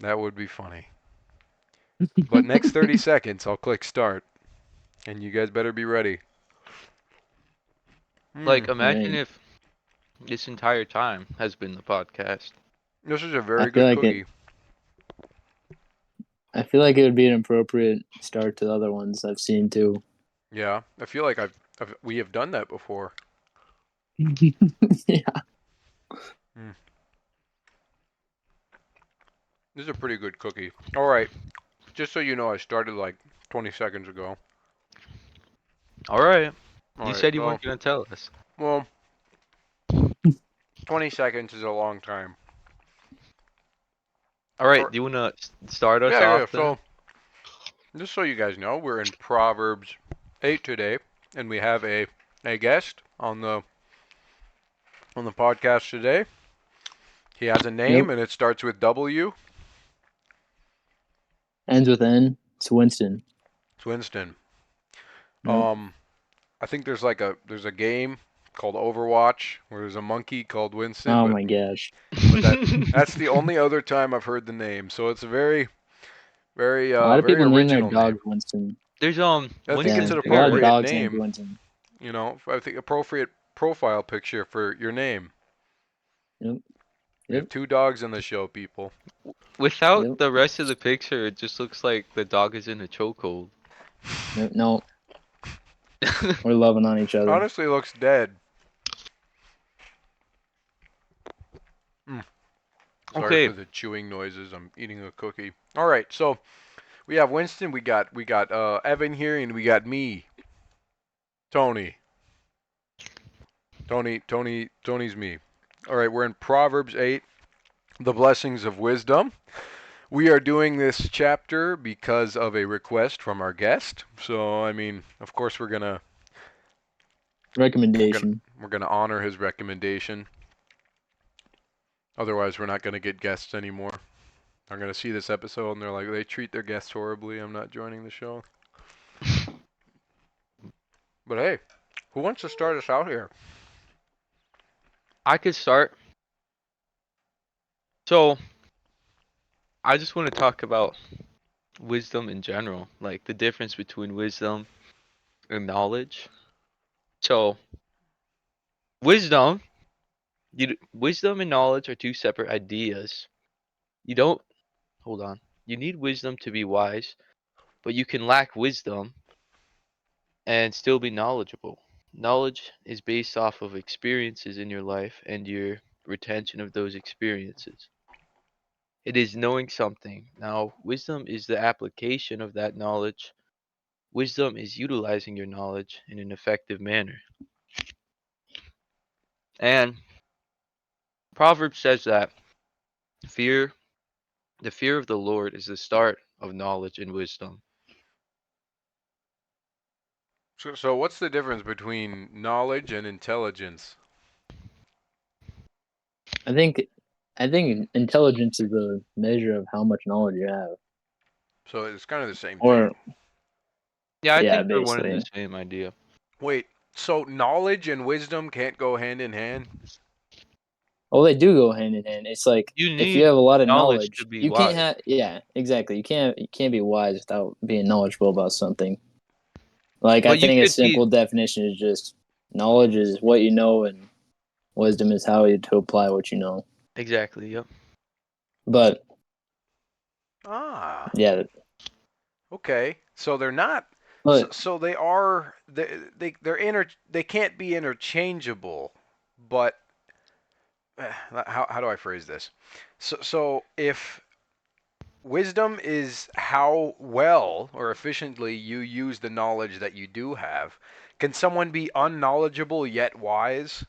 That would be funny. But next 30 seconds, I'll click start, and you guys better be ready. Like, Hmm. imagine Right. if this entire time has been the podcast. This is a I very feel good like it. cookie. I feel like it would be an appropriate start to the other ones I've seen too. Yeah, I feel like we have done that before. Yeah. Hmm. This is a pretty good cookie. All right, just so you know, I started like 20 seconds ago. All right. All You right, said you so weren't gonna tell us. well, 20 seconds is a long time. All All right. right. Do you wanna start us Yeah, yeah. off then? So just so you guys know, we're in Proverbs 8 today, and we have a guest on the podcast today. He has a name, Yep. and it starts with W. Ends with N. It's Winston. It's Winston. Yep. Um, I think there's a game called Overwatch where there's a monkey called Winston, Oh but my gosh. that's the only other time I've heard the name. So it's a very A lot of very people name their original dogs name. Winston. There's I think it's Yeah, Winston's an a lot of parrot. appropriate dogs named name. Winston. I think appropriate profile picture for your name. Yep. We have Yep. two dogs on the show, people. Without Yep. the rest of the picture, it just looks like the dog is in a chokehold. Yep. No, we're loving on each other. Honestly, looks dead. Mm, sorry Okay. for the chewing noises. I'm eating a cookie. All right, so we have Winston. We got Evan here, and we got me, Tony. Tony's me. All right, we're in Proverbs 8, the blessings of wisdom. We are doing this chapter because of a request from our guest. So, I mean, of course we're going to Recommendation. we're going to honor his recommendation. Otherwise, we're not going to get guests anymore. They're going to see this episode and they're like, they treat their guests horribly. I'm not joining the show. But hey, who wants to start us out here? I could start. So, I just want to talk about wisdom in general, like the difference between wisdom and knowledge. So, wisdom, wisdom and knowledge are two separate ideas. You don't hold on. You need wisdom to be wise, but you can lack wisdom and still be knowledgeable. Knowledge is based off of experiences in your life and your retention of those experiences. It is knowing something. Now, wisdom is the application of that knowledge. Wisdom is utilizing your knowledge in an effective manner. And Proverbs says that fear, the fear of the Lord is the start of knowledge and wisdom. So what's the difference between knowledge and intelligence? I think. I think intelligence is a measure of how much knowledge you have. So it's kind of the same Or thing. Yeah, I yeah, think they're one and the basically. same idea. Wait, so knowledge and wisdom can't go hand in hand? Well, they do go hand in hand. It's like You if you need have a lot of knowledge to knowledge, be you can't wise. have. Yeah, exactly. You can't be wise without being knowledgeable about something. Like I But you think a could be simple definition is just knowledge is what you know, and wisdom is how you to apply what you know. exactly, yep. But Ah, yeah, okay. So they're not. So, but so they are. They can't be interchangeable. But how do I phrase this? So if wisdom is how well or efficiently you use the knowledge that you do have, can someone be unknowledgeable yet wise?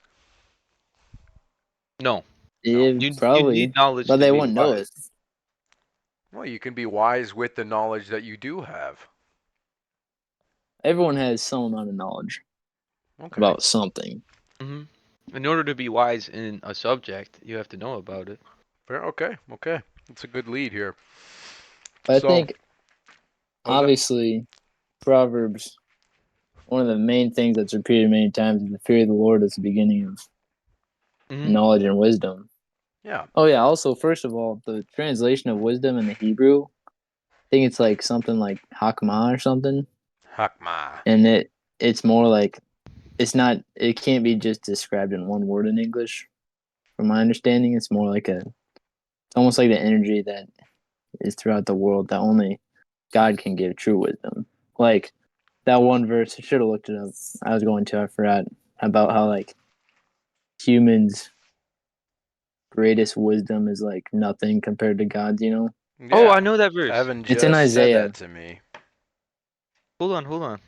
No. No. You need probably, knowledge but to they be won't know it. wise. Well, you can be wise with the knowledge that you do have. Everyone has some amount of knowledge Okay. about something. hmm In order to be wise in a subject, you have to know about it. Fair. Okay. Okay. That's a good lead here. But I So, think what was that? obviously Proverbs, one of the main things that's repeated many times is the fear of the Lord is the beginning of hmm knowledge and wisdom. Yeah. Oh yeah. Also, first of all, the translation of wisdom in the Hebrew, I think it's like something like hakmah or something, Hakma. and it's more like it's not. It can't be just described in one word in English. From my understanding, it's more like it's almost like the energy that is throughout the world that only God can give true wisdom. Like that one verse, I should have looked it up. I was going to, I forgot about how like humans' greatest wisdom is like nothing compared to God's. Oh, Yeah. I know that verse. Evan It's in just said that Isaiah. to me. Hold on.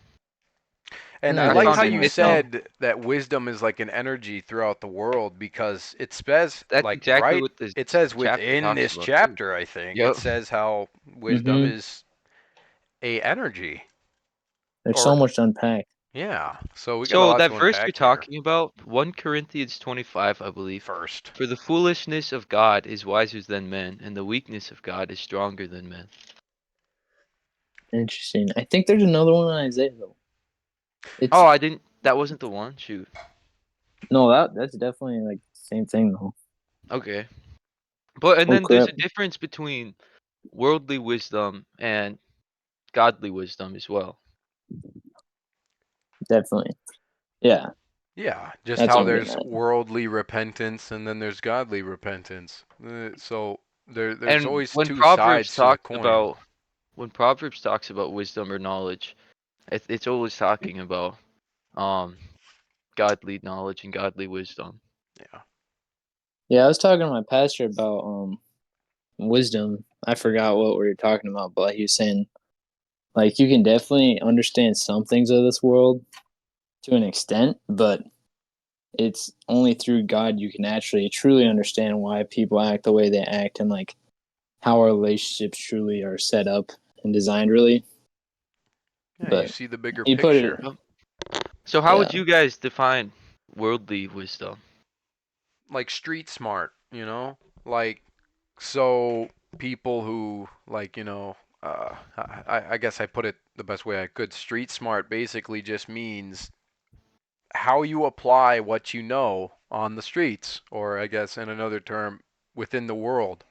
It's in And I I like Isaiah how found it. you somewhere. It's said that wisdom is like an energy throughout the world because it says, that's like, exactly right? what this It says chapter within talks this about too. chapter, I think, it Yep. says how wisdom Mm-hmm. is a energy. There's Or, so much to unpack. yeah. So we got a So lot that to verse you're unpack here. talking about, 1 Corinthians 25, I believe. First. For the foolishness of God is wiser than men, and the weakness of God is stronger than men. Interesting. I think there's another one in Isaiah though. It's Oh, I didn't. That wasn't the one. Shoot. no that's definitely like the same thing though. Okay. But and Oh then there's crap. a difference between worldly wisdom and godly wisdom as well. Definitely. Yeah, Yeah, just that's what how I'm getting there's at. worldly repentance and then there's godly repentance. So there's And always two sides to the coin. When Proverbs talks about wisdom or knowledge, it's always talking about um godly knowledge and godly wisdom. Yeah. Yeah, I was talking to my pastor about wisdom. I forgot what we were talking about, but he was saying like you can definitely understand some things of this world to an extent, but it's only through God you can actually truly understand why people act the way they act and like how our relationships truly are set up and designed really. Yeah, you But see the bigger he put it picture. Yep. So how yeah, would you guys define worldly wisdom? Like street smart, Like, so people who, like, I guess I put it the best way I could. Street smart basically just means how you apply what you know on the streets, or I guess in another term, within the world.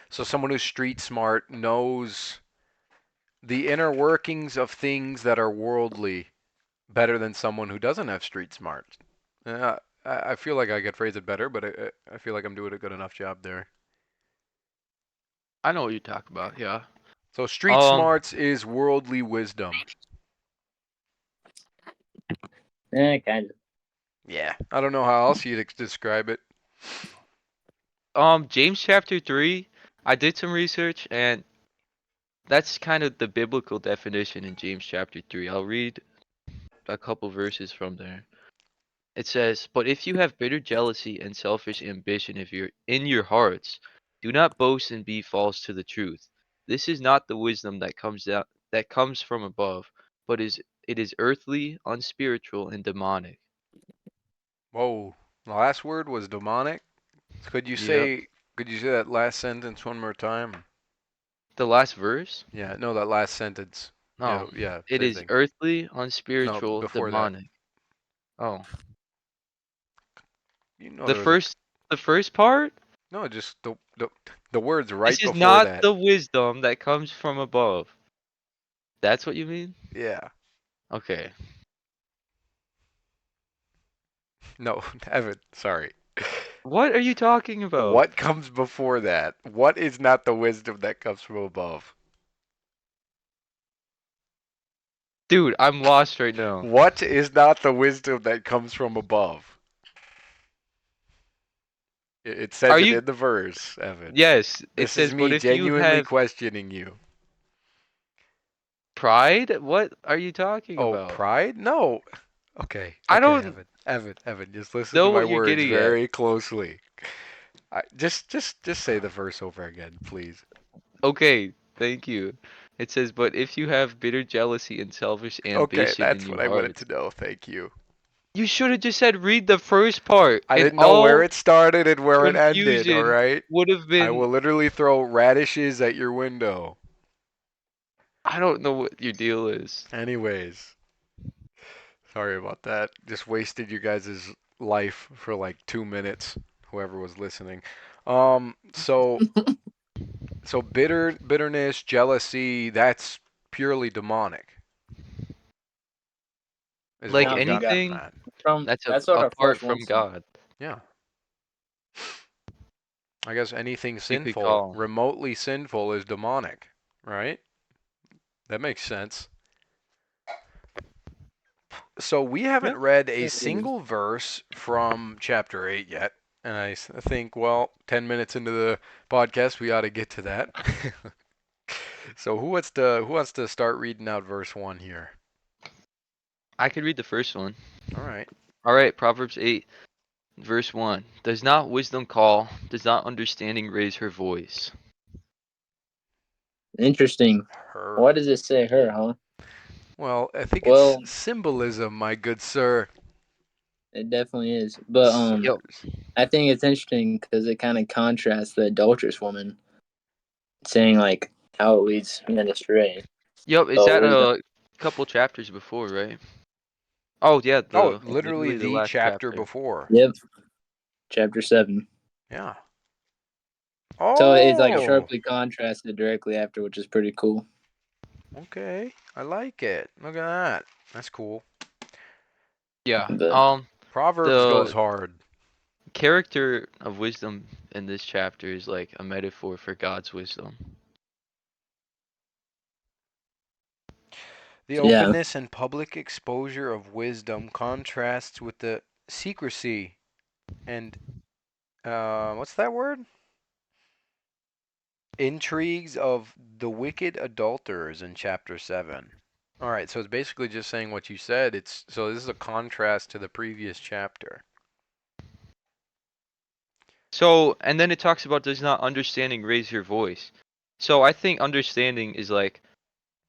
So someone who's street smart knows the inner workings of things that are worldly better than someone who doesn't have street smart. I feel like I could phrase it better, but I feel like I'm doing a good enough job there. I know what you talk about, yeah. So street Um, smarts is worldly wisdom. kind of. Yeah, I don't know how else you'd describe it. James chapter 3, I did some research and that's kind of the biblical definition in James chapter 3. I'll read a couple verses from there. It says, "But if you have bitter jealousy and selfish ambition if you're in your hearts, do not boast and be false to the truth. This is not the wisdom that comes from above, but it is earthly, unspiritual, and demonic." Whoa, the last word was demonic. Could you Yep. say could you say that last sentence one more time? The last verse? Yeah, no, that last sentence. Yeah, No. yeah, It same is thing. earthly, No, unspiritual, before that. demonic. Oh. You know The there was a first part? no, just the words This right is before not that. the wisdom that comes from above. That's what you mean? Yeah. Okay. No, Evan, sorry. What are you talking about? What comes before that? What is not the wisdom that comes from above? Dude, I'm lost right now. What is not the wisdom that comes from above? It Are says it you? in the verse, Evan. Yes, it This is says, but me if you genuinely have questioning you. pride, what are you talking Oh, about? pride? No. Okay, I okay, don't Evan, just listen to know my what you're words getting at. very closely. Just say the verse over again, please. Okay, thank you. It says, but if you have bitter jealousy and selfish Okay, ambition in that's your what I wanted to hearts, know. Thank you. you should have just said read the first part, I and didn't know where all it started and where it ended, all confusion right? would have I been. will literally throw radishes at your window. I don't know what your deal is. Anyways, sorry about that. Just wasted you guys' life for like 2 minutes, whoever was listening. So bitterness, jealousy, that's purely demonic, is what Like Not we've from got God. from anything that. that's That's what our apart flesh from wants to do. God, Yeah. I guess anything you could sinful, call. remotely sinful, is demonic, right? That makes sense. So we Yeah. haven't read a Yeah, it is. single verse from chapter 8 yet. And I think, well, 10 minutes into the podcast, we ought to get to that. So who wants to start reading out verse 1 here? I could read the first one. All right. All right, Proverbs 8, verse 1. Does not wisdom call? Does not understanding raise her voice? Interesting. Why Her. does it say her, huh? Well, I think it's Well, symbolism, my good sir. it definitely is. But Yep. Sirs. I think it's interesting because it kind of contrasts the adulterous woman, saying like how it leads men astray. Yep, is So that wisdom. a couple chapters before, right? Oh yeah, Oh, the literally literally the the last chapter chapter. before. Yep. Chapter 7. Yeah. So it's like Oh, sharply contrasted directly after, which is pretty cool. okay. I like it. Look at that. That's cool. Yeah. But Proverbs goes The hard. character of wisdom in this chapter is like a metaphor for God's wisdom. The yeah, openness and public exposure of wisdom contrasts with the secrecy and what's that word? Intrigues of the wicked adulterers in chapter 7. All right, so it's basically just saying what you said. It's so this is a contrast to the previous chapter. So, and then it talks about does not understanding raise your voice. So I think understanding is like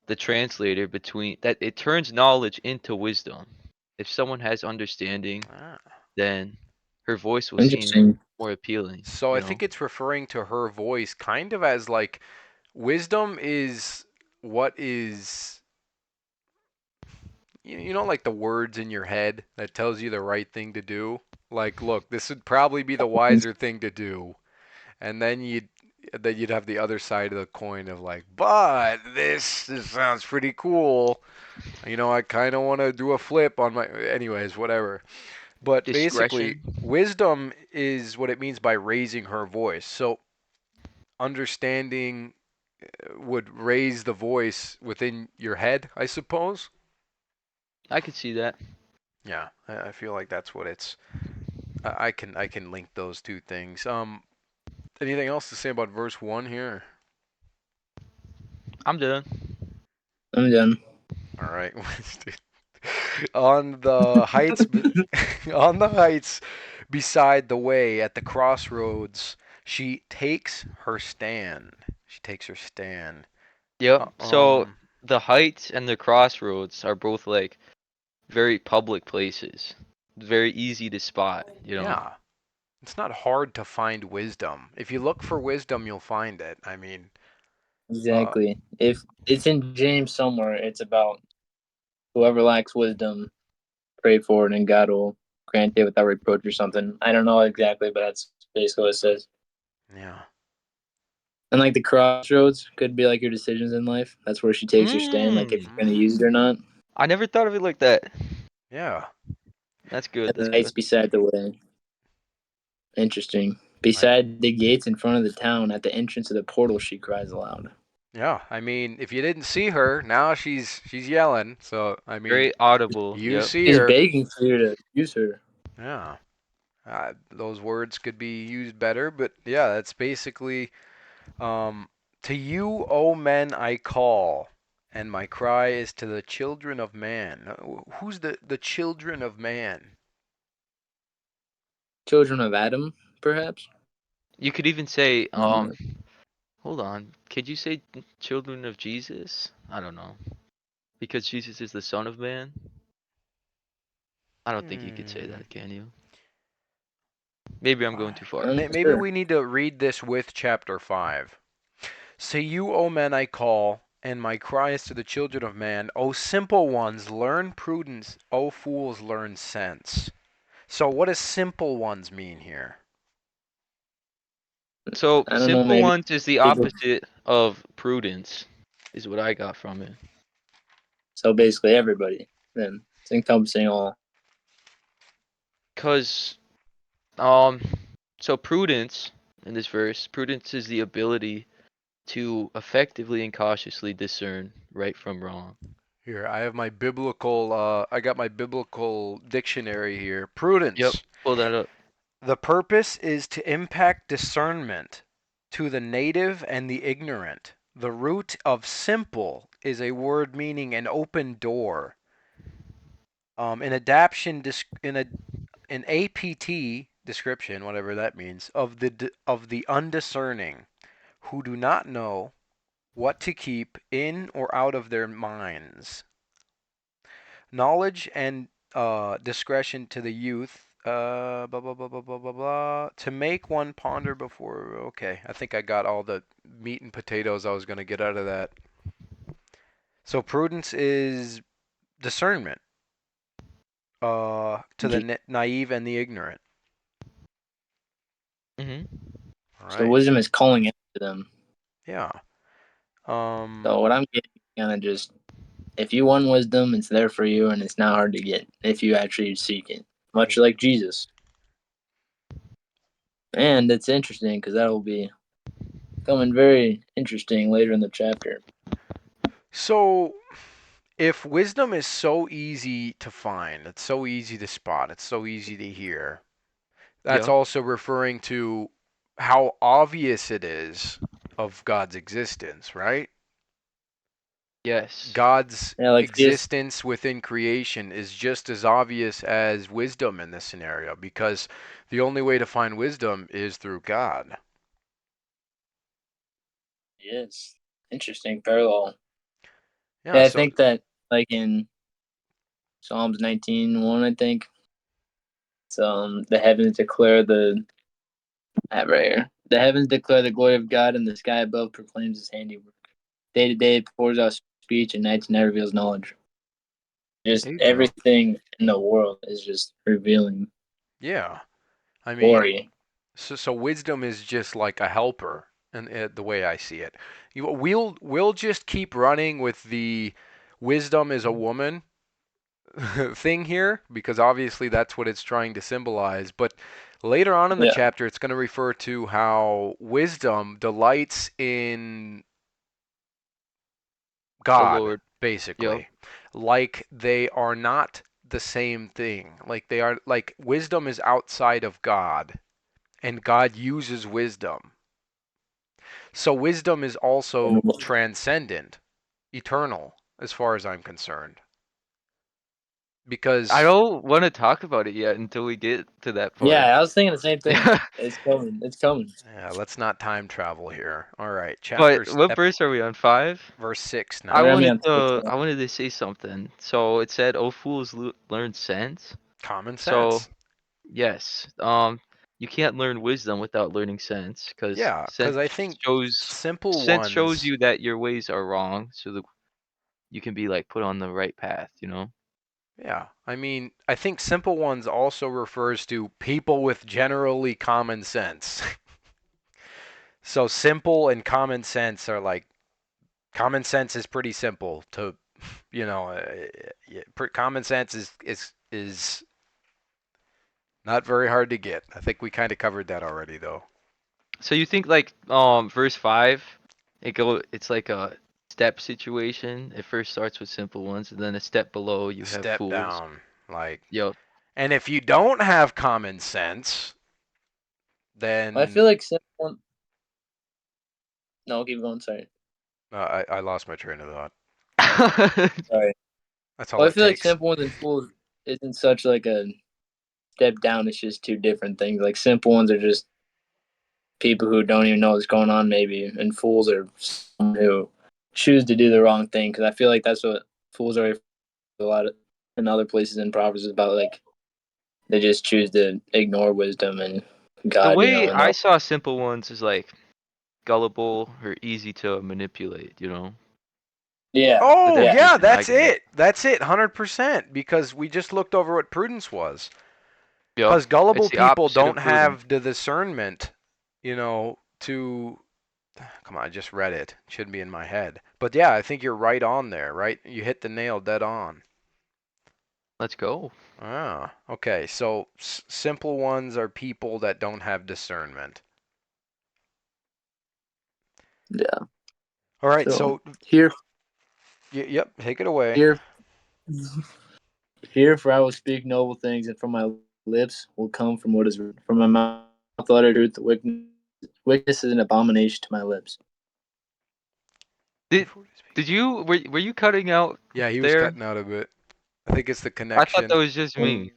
the translator between that it turns knowledge into wisdom. If someone has understanding, Ah. then her voice will seem interesting. more appealing, So you I know? think it's referring to her voice kind of as like wisdom is what is you know like the words in your head that tells you the right thing to do. Like, look, this would probably be the wiser thing to do. And then you'd have the other side of the coin of like, but this sounds pretty cool. I kind of want to do a flip on my anyways, whatever. But basically, Discretion. wisdom is what it means by raising her voice. So understanding would raise the voice within your head, I suppose. I could see that. Yeah, I feel like that's what it's. I can link those two things. Anything else to say about verse 1 here? I'm done. I'm done. All right. On the heights, on the heights beside the way at the crossroads, she takes her stand. She takes her stand. Yep. Uh, So um, the heights and the crossroads are both like very public places. Very easy to spot, you know? yeah. It's not hard to find wisdom. If you look for wisdom, you'll find it. I mean, uh, Exactly. If it's in James somewhere, it's about whoever lacks wisdom, pray for it, and God will grant it without reproach or something. I don't know exactly, but that's basically what it says. yeah. And like the crossroads could be like your decisions in life. That's where she takes her stand, like if Mm. you're going to Mm, use it or not. I never thought of it like that. yeah. That's good. And That's the heights good. beside the way. Interesting. I Beside the gates in front of the town, at the entrance of the portal, she cries aloud. yeah. I mean, if you didn't see her, now she's yelling. So I mean, Very audible. you Yep. see She's her. begging for you to use her. Yeah. Those words could be used better, but yeah, that's basically um, to you, O men, I call, and my cry is to the children of man. Who's the children of man? Children of Adam, perhaps? You could even say, I don't know. hold on. Could you say children of Jesus? I don't know. Because Jesus is the Son of Man? I don't think you could say Hmm. that, can you? Maybe I'm going too far. I'm not Maybe sure. we need to read this with chapter 5. To you, O men, I call, and my cry is to the children of man. O simple ones, learn prudence. O fools, learn sense. So, what does simple ones mean here? So I don't know, simple maybe ones is the people. opposite of prudence, is what I got from it. So basically, everybody. Then it's encompassing all. Cause um, so prudence in this verse, prudence is the ability to effectively and cautiously discern right from wrong. Here, I have my biblical. I got my biblical dictionary here. Yep. Prudence. Pull that up. The purpose is to impact discernment to the native and the ignorant. The root of simple is a word meaning an open door. An adaptation, an APT description, whatever that means, of the undiscerning, who do not know what to keep in or out of their minds. Knowledge and discretion to the youth. Blah, blah, blah, blah, blah, blah, blah. To make one ponder before. Okay, I think I got all the meat and potatoes I was going to get out of that. So prudence is discernment to the naive and the ignorant. Mhm. All So right. wisdom is calling after them. Yeah. So what I'm getting kind of just, if you want wisdom, it's there for you, and it's not hard to get if you actually seek it. Much like Jesus. And it's interesting because that will be coming very interesting later in the chapter. So if wisdom is so easy to find, it's so easy to spot, it's so easy to hear, that's Yep. also referring to how obvious it is of God's existence, right? Yes. God's Yeah, like this. existence within creation is just as obvious as wisdom in this scenario because the only way to find wisdom is through God. Yes. Interesting parallel. Yeah, Yeah, I so think that like in Psalms 19:1, I think it's the heavens declare the right here. The heavens declare the glory of God, and the sky above proclaims His handiwork. Day to day it pours out speech, and night to night reveals knowledge. Just There you go. everything in the world is just revealing yeah, I mean, glory. so wisdom is just like a helper, and the way I see it, we'll just keep running with the wisdom is a woman thing here because obviously that's what it's trying to symbolize. But later on in the Yeah. chapter, it's going to refer to how wisdom delights in The God, Lord. Yep. basically, like they are not the same thing. Like they are like wisdom is outside of God, and God uses wisdom. So wisdom is also transcendent, eternal, as far as I'm concerned. I Because don't want to talk about it yet until we get to that part. Yeah, I was thinking the same thing. Yeah. It's coming. It's coming. yeah, let's not time travel here. All right, But what verse are we on? 5? verse 6 I We're now. gonna be wanted on six to now. I wanted to say something. So it said, "Oh fools, learn sense." Common So sense. yes, you can't learn wisdom without learning sense, because Yeah, because I think simple sense shows ones. you that your ways are wrong, so that you can be like put on the right path. You know. Yeah, I mean, I think simple ones also refers to people with generally common sense. So simple and common sense are like common sense is pretty simple to, common sense is not very hard to get. I think we kind of covered that already, though. So you think like verse 5, it's like a step situation. It first starts with simple ones, and then a step below you have Step fools. down, like, Yep. and if you don't have common sense, I then feel like simple. No, keep going. Sorry. I lost my train of thought. Sorry. That's all Well, I it feel like takes. simple ones and fools isn't such like a step down. It's just two different things. Like simple ones are just people who don't even know what's going on, maybe, and fools are someone who choose to do the wrong thing. Because I feel like that's what fools are a lot of in other places in Proverbs is about. Like they just choose to ignore wisdom and The God, way and I they'll. saw simple ones is like gullible or easy to manipulate, you know? Yeah, The Oh, yeah, yeah, definition I that's got. it. That's it, 100%. Because we just looked over what prudence was. Yep. Because It's gullible the people opposite of don't prudence. have the discernment, you know, to come on, I just read it. It shouldn't be in my head. But yeah, I think you're right on there, right? You hit the nail dead on. Let's go. Ah, okay. So simple ones are people that don't have discernment. Yeah. All right, So so here, yep, take it away. here, here, for I will speak noble things, and from my lips will come from what is from my mouth will utter truth. The wickedness is an abomination to my lips. Did did you were you cutting out Yeah, he was there? cutting out a bit. I think it's the I thought that connection. was just me.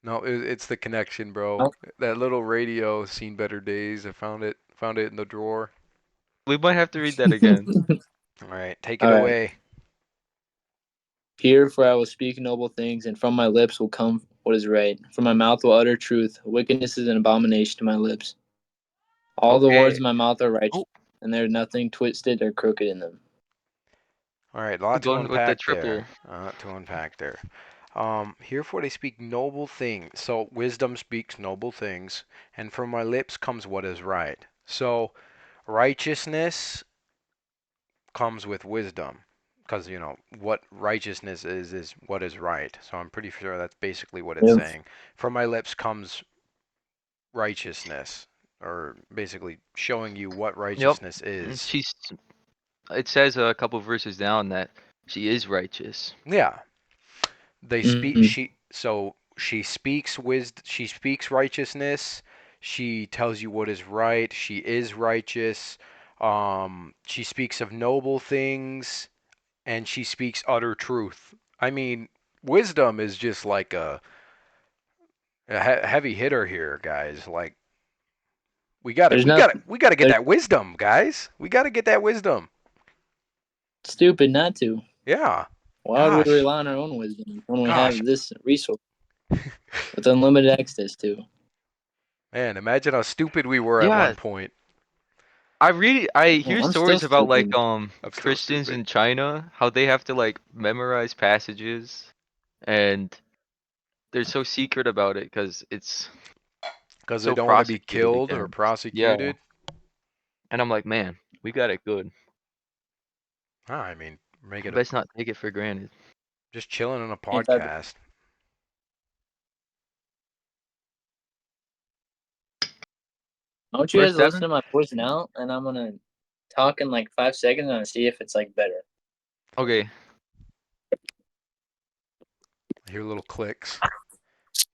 No, it's the connection, bro. That little radio seen better days. I found it in the drawer. We might have to read that again. All right, take it All right. away. Here, for I will speak noble things, and from my lips will come what is right. From my mouth will utter truth. Wickedness is an abomination to my lips. All the words Okay. of my mouth are righteous, Oh, and there is nothing twisted or crooked in them. All right, lot to going with the unpack there. triple. Lot to unpack there. Herefore they speak noble things. So wisdom speaks noble things, and from my lips comes what is right. So righteousness comes with wisdom, because what righteousness is what is right. So I'm pretty sure that's basically what it's Yep. saying. From my lips comes righteousness, or basically showing you what Yep. righteousness is. She's. It says a couple verses down that she is righteous. Yeah, they speak Mm-hmm. she so she speaks wisdom, she speaks righteousness, she tells you what is right, she is righteous, she speaks of noble things, and she speaks utter truth. I mean, wisdom is just like a heavy hitter here, guys. Like we got it. There's We not. got it. We got to get There's that wisdom, guys. We got to get that wisdom. stupid not to. Yeah. Why would we Gosh. rely on our own wisdom when we Gosh. have this resource with unlimited access to? Man, imagine how stupid we were at one Yeah, point. I Well, hear I'm still stories about like stupid. I'm still Christians stupid. in China, how they have to like memorize passages and they're so secret about it because it's Because they so don't want to be prosecuted killed or against. Yeah, prosecuted. and I'm like, man, we got it good. I mean, make it a Best not take it for granted. just chilling on a Can't type. podcast. I want you Verse guys to listen 7? to my voice now, and I'm gonna talk in like 5 seconds and see if it's like better. Okay. I hear little clicks.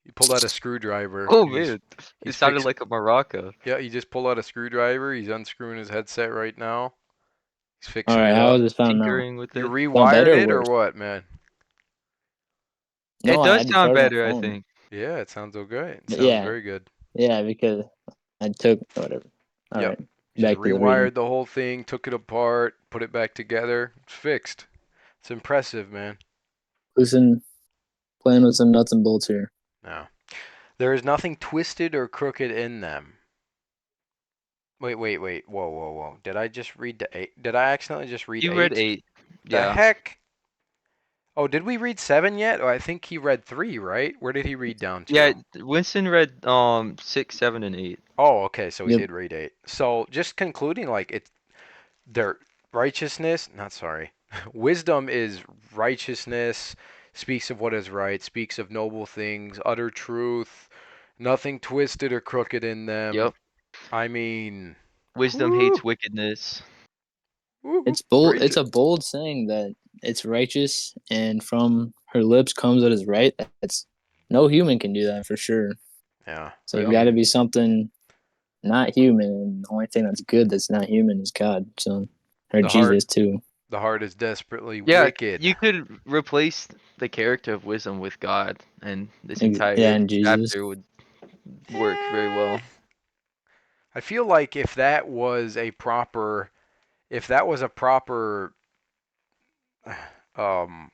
You pulled out a screwdriver. Oh He's man, it he's sounded fixed. like a maraca. Yeah, he just pulled out a screwdriver. He's unscrewing his headset right now. He's All fixing right, it how up. is this sound now? Tinkering with You it. Sound rewired better or it or worse? what, man? No, It I does had to sound charge my better, I phone. think. Yeah, it sounds okay. It But sounds yeah, very good. yeah, because I took whatever. All Yep. right, You just back to the reading. rewired the whole thing, took it apart, put it back together. It's fixed. It's impressive, man. Listen, playing with some nuts and bolts here. No. There is nothing twisted or crooked in them. Wait. Whoa. Did I just read the 8? Did I accidentally just read You read 8? 8. The Yeah. heck? Oh, did we read 7 yet? Oh, I think he read 3, right? Where did he read down Yeah, to? Winston read 6, 7, and 8. Oh, okay, so he Yep. did read 8. So just concluding, like, it's their righteousness, not sorry. Wisdom is righteousness, speaks of what is right, speaks of noble things, utter truth, nothing twisted or crooked in them. Yep. I mean, Wisdom hates whoo, wickedness. whoo, It's bold. preach It's it. a bold saying that it's righteous, and from her lips comes what is right. That's no human can do that for sure. Yeah, So I it's got to mean, be something not human, and the only thing that's good that's not human is God. So, or the heart, Jesus too. the heart is desperately Yeah, wicked. you could replace the character of wisdom with God, and this Yeah, entire and Jesus. chapter would work very Eh, well. I feel like if that was a proper, um,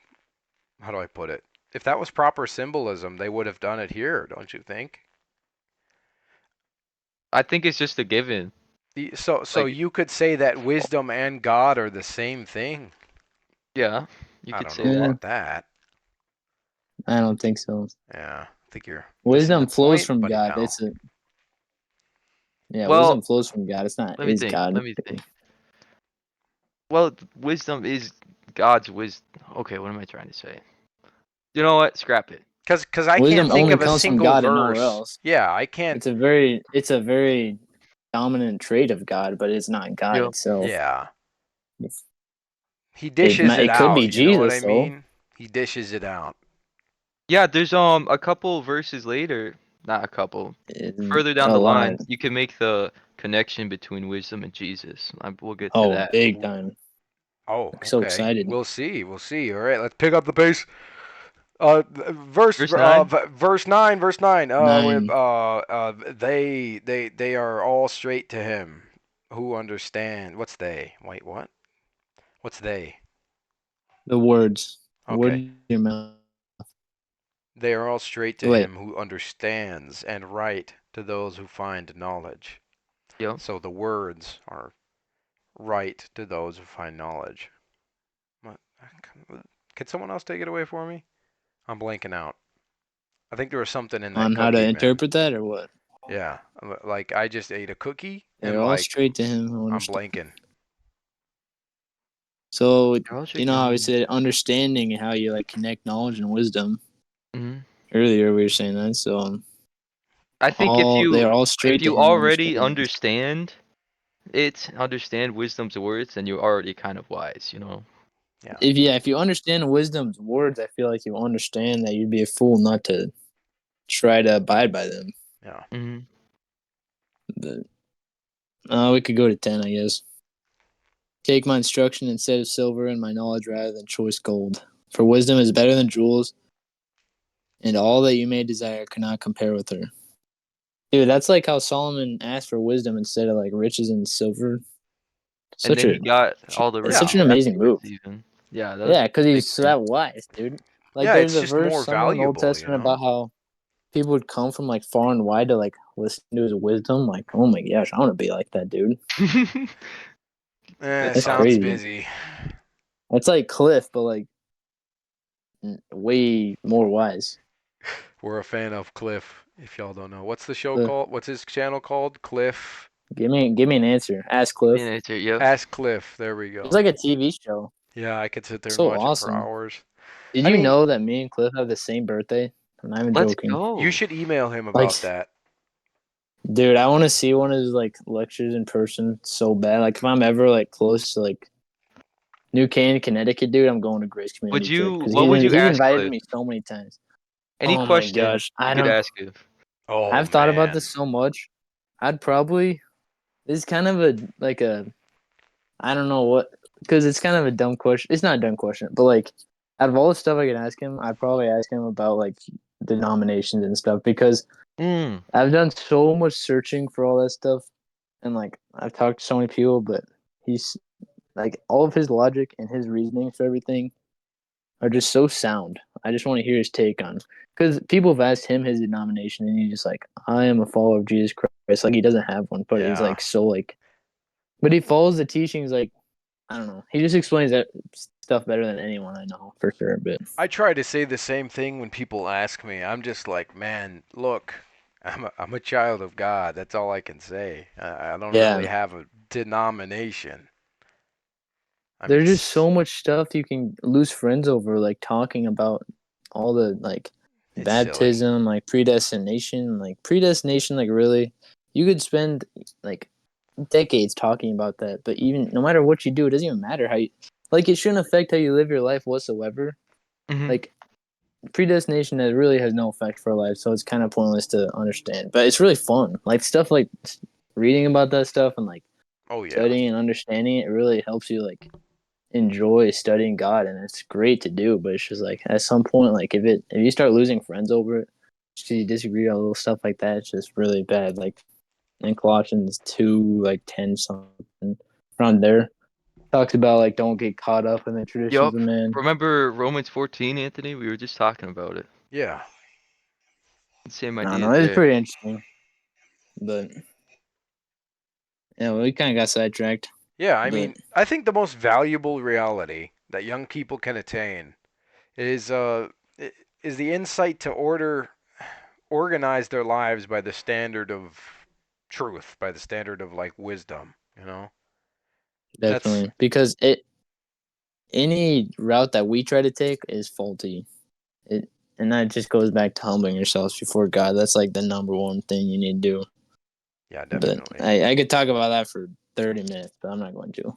how do I put it? If that was proper symbolism, they would have done it here, don't you think? I think it's just a given. So Like, you could say that wisdom and God are the same thing. yeah, you I could don't say know that. Mm, about that. I don't think so. Yeah, I think you're missing the Wisdom flows point, from buddy God. pal. It's a Yeah, wisdom Well, flows from God. It's not let me is think. God. Let me think. Well, wisdom is God's wisdom. Okay, what am I trying to say? You know what? Scrap it. Cause I can't Wisdom think only of a comes from single God and nowhere verse. else. Yeah, I can't. It's a very dominant trait of God, but it's not God Yeah. itself. Yeah, It's, he dishes it it could be out. You know what I Jesus though. mean? He dishes it out. Yeah, there's a couple verses later, not a couple, further down A the lot. line, you can make the connection between wisdom and Jesus. We'll get to Oh, that. big Ooh. time. Oh, I'm so okay. excited. We'll see. We'll see. All right, let's pick up the pace. Verse 9. Verse 9, verse 9. With 9. they are all straight to him who understand. What's they? Wait, what? What's they? The words. The word Okay. in your mouth. They are all straight to Wait, him who understands, and right to those who find knowledge. Yep. So the words are right to those who find knowledge. What? Can someone else take it away for me? I'm blanking out. I think there was something in that on how to cookie, man. interpret that or what? Yeah, like I just ate a cookie They're and all like straight to him who I'm understand. blanking. So They're all you straight to know how we him. said understanding and how you like connect knowledge and wisdom. Hmm. Earlier we were saying that. So I think all they are all if straight to you him who already understands. understand wisdom's words, then you're already kind of wise, you know. Yeah, If you understand wisdom's words, I feel like you understand that you'd be a fool not to try to abide by them. yeah. Hmm. But we could go to 10, I guess. Take my instruction instead of silver, and my knowledge rather than choice gold. For wisdom is better than jewels, and all that you may desire cannot compare with her. Dude, that's like how Solomon asked for wisdom instead of like riches and silver. And Such then a he got all the It's Yeah. such riches an amazing move. afterwards, even. Yeah, that was Yeah, because he's makes so sense. that wise, dude. Like, Yeah, there's it's a just verse more somewhere in the Old valuable, you Testament know? about how people would come from like far and wide to like listen to his wisdom. Like, oh my gosh, I want to be like that, dude. Eh, That's That's sounds awesome. crazy. busy. That's like Cliff, but like way more wise. We're a fan of Cliff, if y'all don't know. What's the show Cliff, called? What's his channel called? Cliff. give me an answer. Ask Be Cliff. an answer, yep. Ask Cliff. There we It's go. like a TV show. Yeah, I could sit there and So watch it for awesome. hours. Did I you mean, know that me and Cliff have the same birthday? I'm not even Let's joking. you go. should email him Like, about that. dude, I want to see one of his like lectures in person so bad. Like, if I'm ever like close to like New Canaan, Connecticut, dude, I'm going to Grace Community Church because What would you he's ask invited Cliff? me so many times. Any Oh my question gosh, you I could don't. ask him. Oh I've thought about man. this so much. I'd probably. This is kind of a like a. I don't know what because it's kind of a dumb question. It's not a dumb question, but like out of all the stuff I could ask him, I'd probably ask him about like denominations and stuff because Mm. I've done so much searching for all that stuff, and like I've talked to so many people, but he's like all of his logic and his reasoning for everything are just so sound. I just want to hear his take on because people have asked him his denomination, and he's just like, I am a follower of Jesus Christ. Like he doesn't have one, but he's Yeah. like so like, but he follows the teachings. Like I don't know, he just explains that stuff better than anyone I know for sure. But I try to say the same thing when people ask me. I'm just like, man, look, I'm a child of God. That's all I can say. I don't yeah, really have a denomination. I mean, there's just so much stuff you can lose friends over, like talking about all the like it's silly. baptism, like predestination, like really, you could spend like decades talking about that. But even no matter what you do, it doesn't even matter how you like. It shouldn't affect how you live your life whatsoever. Hmm. Like predestination that really has no effect for life, so it's kind of pointless to understand. But it's really fun, like stuff like reading about that stuff and like Oh yeah. studying and understanding it really helps you like enjoy studying God, and it's great to do. But it's just like at some point, like if you start losing friends over it, just 'cause you disagree on little stuff like that, it's just really bad. Like in Colossians 2, like 10 something around there, talks about like don't get caught up in the traditions Yup. of man. Remember Romans 14, Anthony? We were just talking about it. Yeah. Same I don't know, idea it's there. pretty interesting, but yeah, we kind of got sidetracked. Yeah, I But mean, I think the most valuable reality that young people can attain is is the insight to organize their lives by the standard of truth, by the standard of like wisdom. That's Definitely, because any route that we try to take is faulty. It and that just goes back to humbling yourselves before God. That's like the number one thing you need to do. yeah, But definitely. I could talk about that for 30 minutes, but I'm not going to.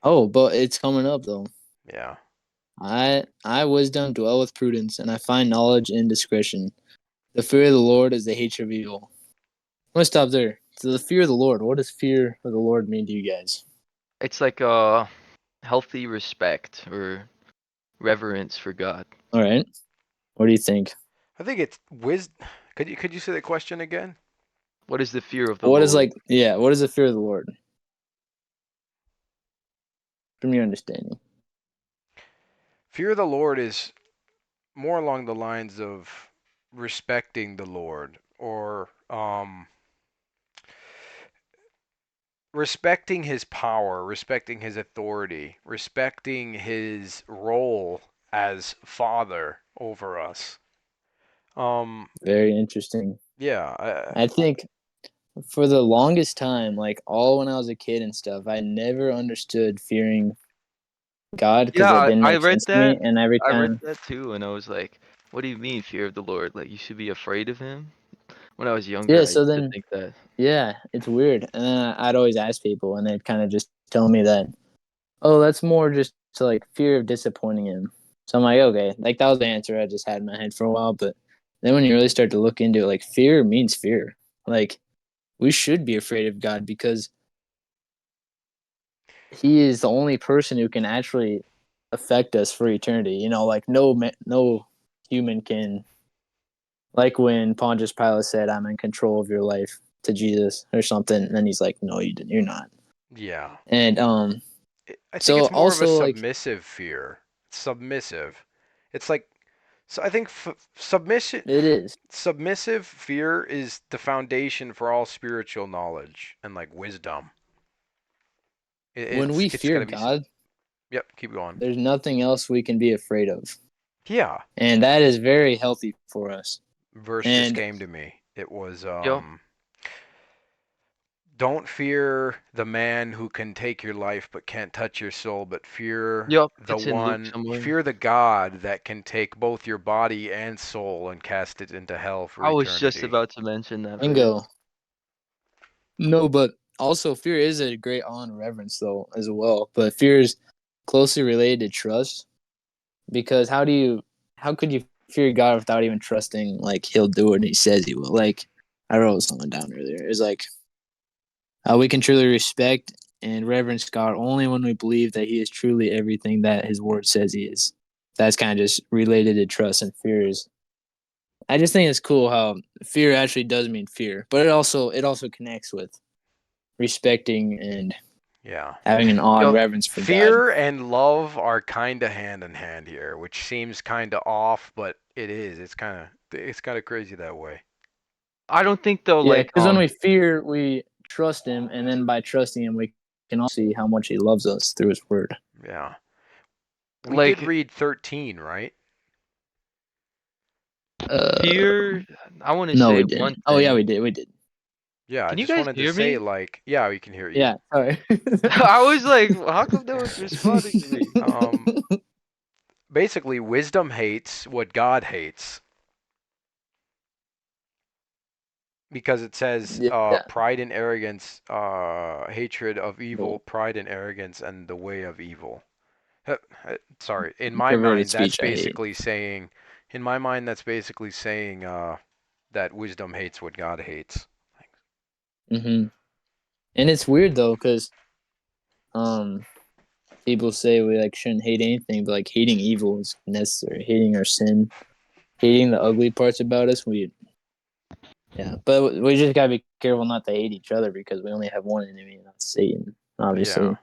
Oh, but it's coming up though. Yeah. I wisdom dwell with prudence, and I find knowledge in discretion. The fear of the Lord is the hatred of evil. I'm gonna stop there. So the fear of the Lord. What does fear of the Lord mean to you guys? It's like a healthy respect or reverence for God. All right. What do you think? I think it's wisdom. Could you say the question again? What is the fear of the What is Lord? like? Yeah. What is the fear of the Lord from your understanding? Fear of the Lord is more along the lines of respecting the Lord, or respecting his power, respecting his authority, respecting his role as father over us. Um, Very interesting. yeah, I think for the longest time, like all when I was a kid and stuff, I never understood fearing God because Yeah, it didn't I make read sense to that. me. And every I read time, that too, and I was like, "What do you mean, fear of the Lord? Like you should be afraid of Him?" When I was younger, yeah. I So used to then, think that. yeah, it's weird. And then I'd always ask people, and they'd kind of just tell me that, oh, that's more just to like fear of disappointing him. So I'm like, okay, like that was the answer I just had in my head for a while. But then when you really start to look into it, like fear means fear. Like we should be afraid of God because He is the only person who can actually affect us for eternity. Like no human can. Like when Pontius Pilate said, "I'm in control of your life" to Jesus or something, and then he's like, "No, you didn't. You're not." yeah. And I think so it's more of a also like submissive fear. Submissive. It's like so. I think submission. it is Submissive fear is the foundation for all spiritual knowledge and like wisdom. when It's we it's fear gotta be. God, Yep. Keep going. there's nothing else we can be afraid of. Yeah. And that is very healthy for us. Verse just And came to me. It was Yep. don't fear the man who can take your life but can't touch your soul, but Yep. It's in Luke somewhere. fear the God that can take both your body and soul and cast it into hell for I was just eternity. about to mention that verse. bingo. No, but also fear is a great awe and reverence though as well. But fear is closely related to trust because how could you fear God without even trusting like he'll do what he says he will? Like I wrote something down earlier. It's like we can truly respect and reverence God only when we believe that he is truly everything that his word says he is. That's kind of just related to trust and fears. I just think it's cool how fear actually does mean fear, but it also connects with respecting and Yeah. having an awe and Yep. reverence for God. Fear and love are kind of hand in hand here, which seems kind of off, but it is. It's kind of crazy that way. I don't think though, Yeah, like because when we fear, we trust Him, and then by trusting Him, we can also see how much He loves us through His Word. Yeah. We did like read 13, right? Uh, fear. I want to no, say we one didn't. Oh yeah, thing. we did. We did. Yeah, I Can you just guys wanted to hear say me? like, yeah, we can hear you. Yeah, sorry. I was like, how come no one's responding to me? Basically, wisdom hates what God hates because it says Yeah, pride and arrogance, hatred of evil, well, pride and arrogance, and the way of evil. Sorry, in my perverted mind, that's speech. I hate. basically saying, that wisdom hates what God hates. And it's weird though, because um, people say we like shouldn't hate anything, but like hating evil is necessary. Hating our sin, hating the ugly parts about us. Yeah, but we just gotta be careful not to hate each other because we only have one enemy, and that's Satan, Yeah, obviously.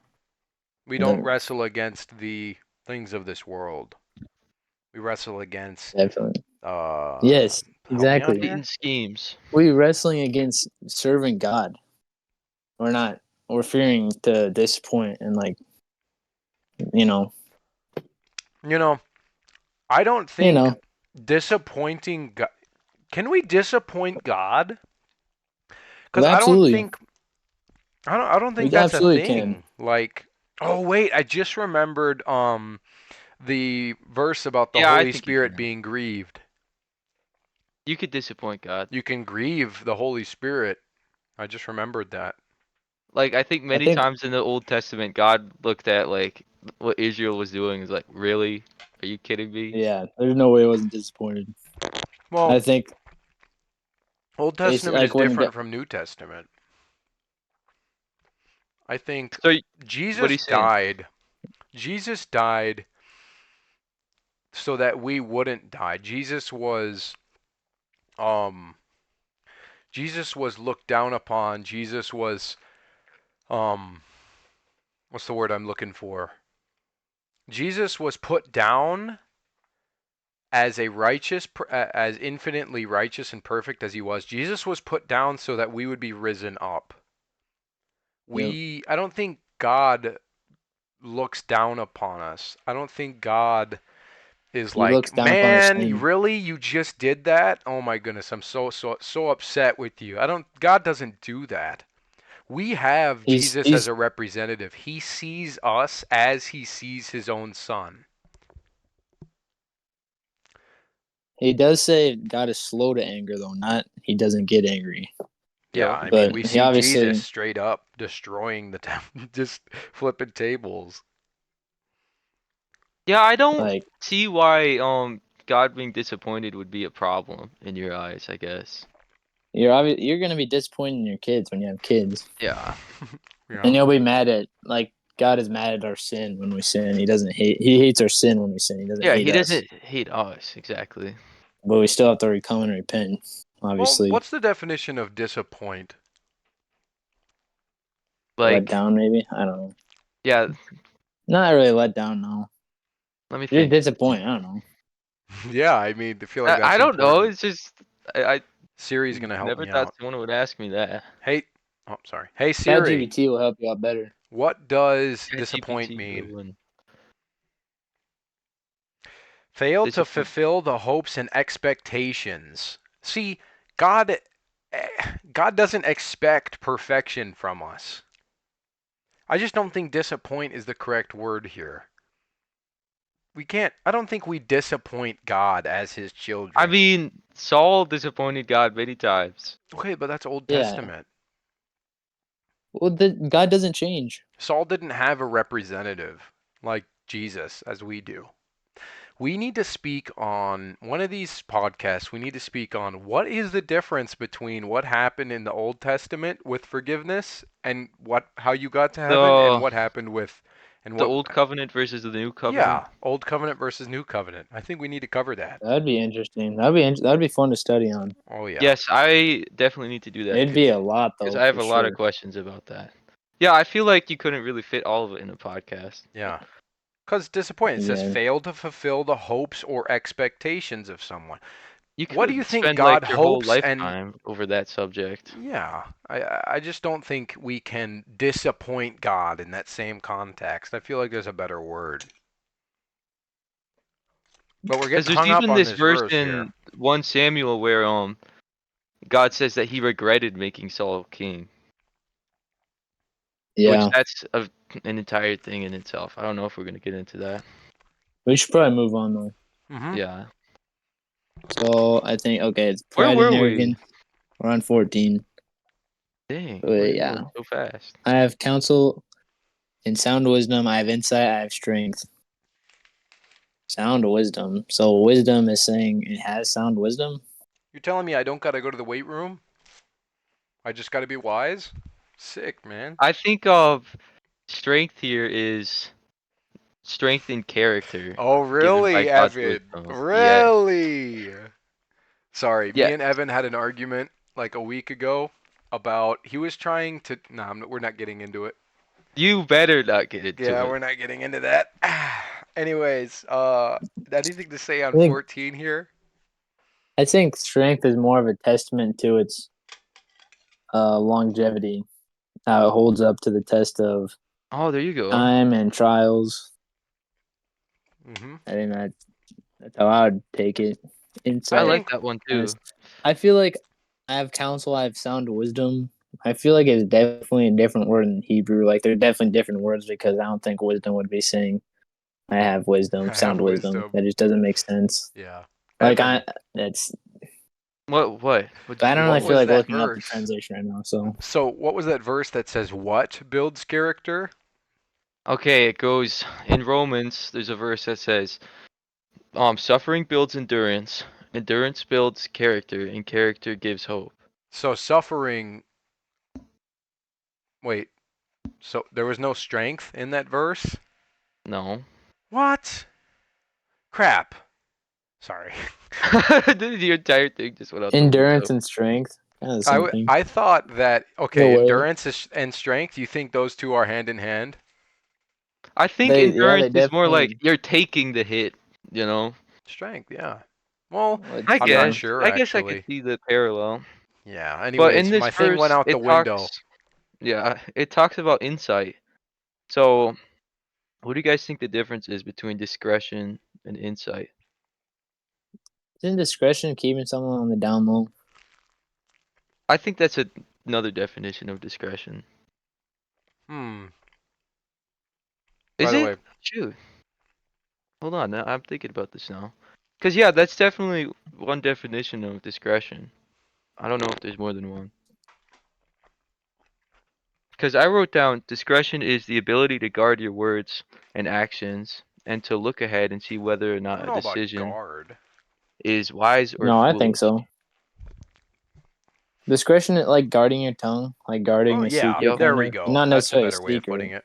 we don't No, wrestle against the things of this world. We wrestle against. definitely. Uh, Yes, Help me out exactly. here. Satan schemes. We wrestling against serving God. We're not. We're fearing to disappoint and like you know, You know, I don't you think know. disappointing God. Can we disappoint God? Because I don't absolutely, think I don't think we that's a absolutely can. thing. Like, oh wait, I just remembered the verse about the Yeah, I Holy think you Spirit can. being grieved. You could disappoint God. You can grieve the Holy Spirit. I just remembered that. Like I think I many think, times in the Old Testament, God looked at like what Israel was doing is like, really? Are you kidding me? yeah, there's no way I wasn't disappointed. Well, I think Old it's Testament is like when different from New Testament. I think So what are Jesus you saying? died. Jesus died so that we wouldn't die. Um Jesus was looked down upon. Jesus was um what's the word I'm looking for? Jesus was put down as as infinitely righteous and perfect as he was. Jesus was put down so that we would be risen up. yep, I don't think God looks down upon us. I don't think God is he looks like, down upon our man, sin. really, you just did that? Oh my goodness, I'm so upset with you. I don't. God doesn't do that. We have Jesus as He's a representative. He sees us as he sees his own son. he does say God is slow to anger though, not he doesn't get angry. Yeah, Yo. I mean, But we he see Jesus obviously straight up destroying just flipping tables. Yeah, I don't like see why God being disappointed would be a problem in your eyes, I guess. you're gonna be disappointed in your kids when you have kids, Yeah. and Yeah. you'll be mad at like God is mad at our sin when we sin. He hates our sin when we sin. He doesn't Yeah, hate he us, doesn't hate us, exactly. but we still have to come and repent. Well, Obviously, what's the definition of disappoint? let Like, down maybe. I don't know. yeah, Not really let down. No, let me you're think. disappointed. I don't know. Yeah, I mean, I feel like I that's don't know, important. it's just I Siri's gonna help never me thought out. someone would ask me that. Hey, oh, sorry. Hey Siri, ChatGPT will help you out better. what does disappoint ChatGPT, good mean? one. Fail to Disappoint. fulfill the hopes and expectations. See, God God doesn't expect perfection from us. I just don't think disappoint is the correct word here. I don't think we disappoint God as his I children. mean, Saul disappointed God many times. Okay, but that's Old Yeah. Testament. Well, God doesn't change. Saul didn't have a representative like Jesus as we do. We need to speak on one of these podcasts. We need to speak on what is the difference between what happened in the Old Testament with forgiveness and how you got to heaven and The what happened with and the what old covenant versus the new covenant. yeah, Old Covenant versus New Covenant. I think we need to cover that. That'd be interesting. That'd be fun to study on. Oh yeah. Yes, I definitely need to do that It'd be a lot because though, I have for a lot of sure. questions about that. Yeah, I feel like you couldn't really fit all of it in a podcast. Yeah. Cuz disappointed it says Yeah. fail to fulfill the hopes or expectations of someone. You What do you could think spend God like your whole hopes and lifetime over that subject. yeah, I just don't think we can disappoint God in that same context. I feel like there's a better word. But we're Because getting there's hung up even on this this verse verse here. in 1 Samuel where God says that he regretted making Saul king, which Yeah. that's an entire thing in itself. I don't know if we're gonna get into that. We should probably move on though. Mhm. Yeah. So I think okay, it's Where pride and were we? arrogance. We're on 14. Dang, But where are you yeah. going so fast? I have counsel and sound wisdom. I have insight. I have strength. Sound wisdom. So wisdom is saying it has sound wisdom. You're telling me I don't got to go to the weight room? I just got to be wise? Sick, man. I think of strength here is strength in character Oh, given by really, God's Evan? wisdom. Yes. Really? Sorry, me Yeah. and Evan had an argument like a week ago about he was trying to. No, we're not getting into it. You better not get into Yeah, it. we're not getting into that. Anyways, anything to say on I think 14 here? I think strength is more of a testament to its longevity. How it holds up to the test of Oh, there you go. time and trials. Mm-hmm. I think that's how I would take it. I I Insight. like think that one And too. I feel like I have counsel. I have sound wisdom. I feel like it's definitely a different word in Hebrew. Like there's definitely different words because I don't think wisdom would be saying I have wisdom, I have sound wisdom. wisdom. That just doesn't make sense. Yeah. Like Evan, I that's What'd you I don't say, really what feel Daniel? was like that looking up the verse? translation right now. So So, what was that verse that says what builds character? Okay, it goes in Romans. There's a verse that says, suffering builds endurance, endurance builds character, and character gives hope. So, suffering. Wait, so there was no strength in that verse? No. What? Crap. Sorry. The entire thing just went out the window. endurance and strength, kind of the same thing. I thought that, In a okay, way, and strength, you think those two are hand in hand? I think they endurance is more like definitely you're taking the hit, you know? Strength, yeah. Well, like I I'm not guess. sure I guess I could actually. see the parallel. Yeah, But in anyways, this my thing went verse, out the window. it talks about insight. So, what do you guys think the difference is between discretion and insight? isn't discretion keeping someone on the down low. I think that's another definition of discretion. Hmm. By Is the it? way, Shoot. Hold on. I'm thinking about this now. Because, yeah, that's definitely one definition of discretion. I don't know if there's more than one. Because I wrote down discretion is the ability to guard your words and actions and to look ahead and see whether or I not don't a know about decision guard. is wise or No, I think foolish. so. Discretion, like guarding your tongue, like Oh, guarding a yeah, secret, Yup. there kind we of. go. Not That's a necessarily a better way of secret, putting it.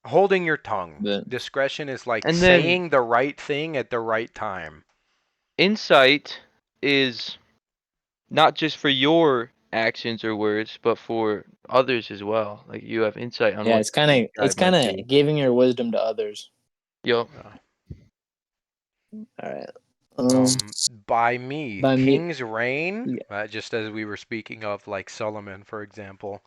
Holding your tongue. but Discretion is like And then saying the right thing at the right time. insight is not just for your actions or words, but for others as well. Like you have insight on yeah, what this guy it's kind might of do. giving your wisdom to others. Yup. Yeah. All right. By me, By me, kings reign, yeah. just as we were speaking of, like Solomon, for example,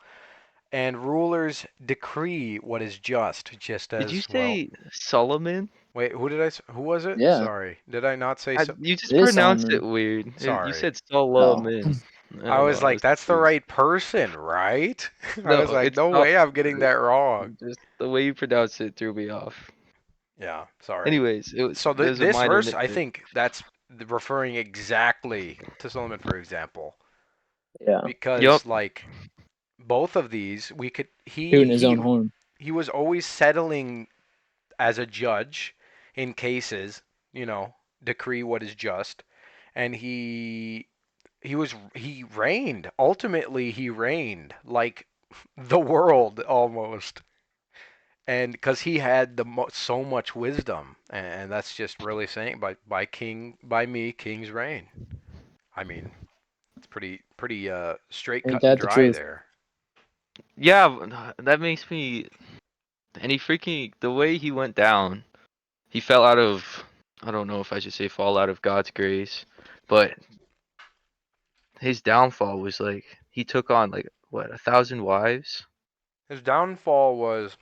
and rulers decree what is just Did you as well. say Solomon? Wait, who was it? Yeah, Sorry, did I not say so? You just it is pronounced it Solomon. weird. You Sorry, said Oh, Solomon. I I don't know. was I like, was that's the confused. right person, right? I was No, like, it's no not. way, I'm getting that wrong. Just the way you pronounce it threw me off. Yeah, sorry. Anyways, So there's a this minor verse, I nitpick. think that's referring exactly to Solomon, for example, yeah, Yup. because like both of these, we could tooting his own horn. he was always settling as a judge in cases, you know, decree what is just, and he reigned. Ultimately, he reigned like the world almost, and because he had so much wisdom, and that's just really saying by me kings reign. I mean, it's pretty straight Ain't cut and that the dry truth? there. Yeah, that makes me. And he freaking the way he went down. He fell out of. I don't know if I should say fall out of God's grace, but his downfall was like he took on like what 1,000 wives, His downfall was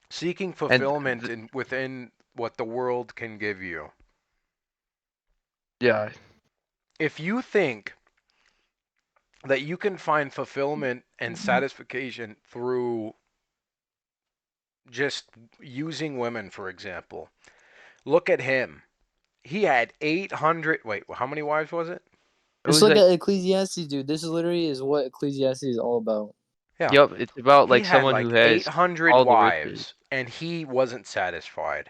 seeking and fulfillment within what the world can give you. yeah, If you think that you can find fulfillment and satisfaction through just using women, for example, look at him. He had 800. Wait, how many wives was it? it Just was look like at Ecclesiastes, dude. This is literally is what Ecclesiastes is all about. Yeah. yep, it's about He like had someone who like has 800 all the riches. wives and he wasn't satisfied.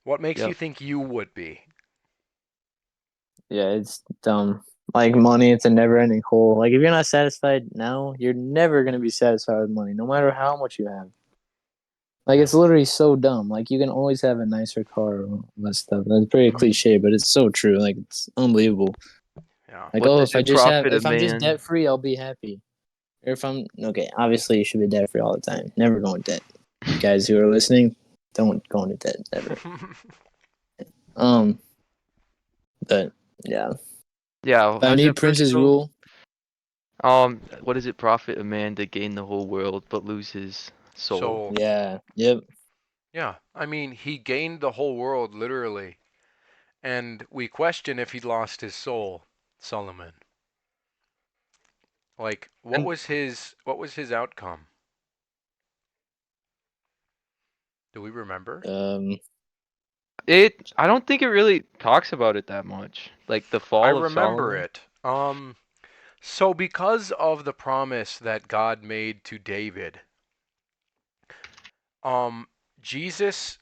What makes you Yep. think you would be? Yeah, it's dumb. Like money, it's a never-ending hole. Like if you're not satisfied now, you're never gonna be satisfied with money, no matter how much you have. Like Yeah. it's literally so dumb. Like you can always have a nicer car or all that stuff. That's pretty cliche, but it's so true. Like it's unbelievable. Yeah. Like What oh, does it profit a if I'm just man? debt free, I'll be happy. Or if I'm okay, obviously you should be debt free all the time. Never go in debt. You guys who are listening, don't go into debt ever. Um, but yeah, Yeah, by how's me, that verse Prince's go? rule. What does it profit a man to gain the whole world but lose his soul? So, Yeah, yep. yeah, I mean, he gained the whole world literally. And we question if he lost his soul, Solomon. Like, And what was his outcome? Do we remember? Um, I don't think it really talks about it that much. Like the I fall of remember Solomon. it. So because of the promise that God made to David, um,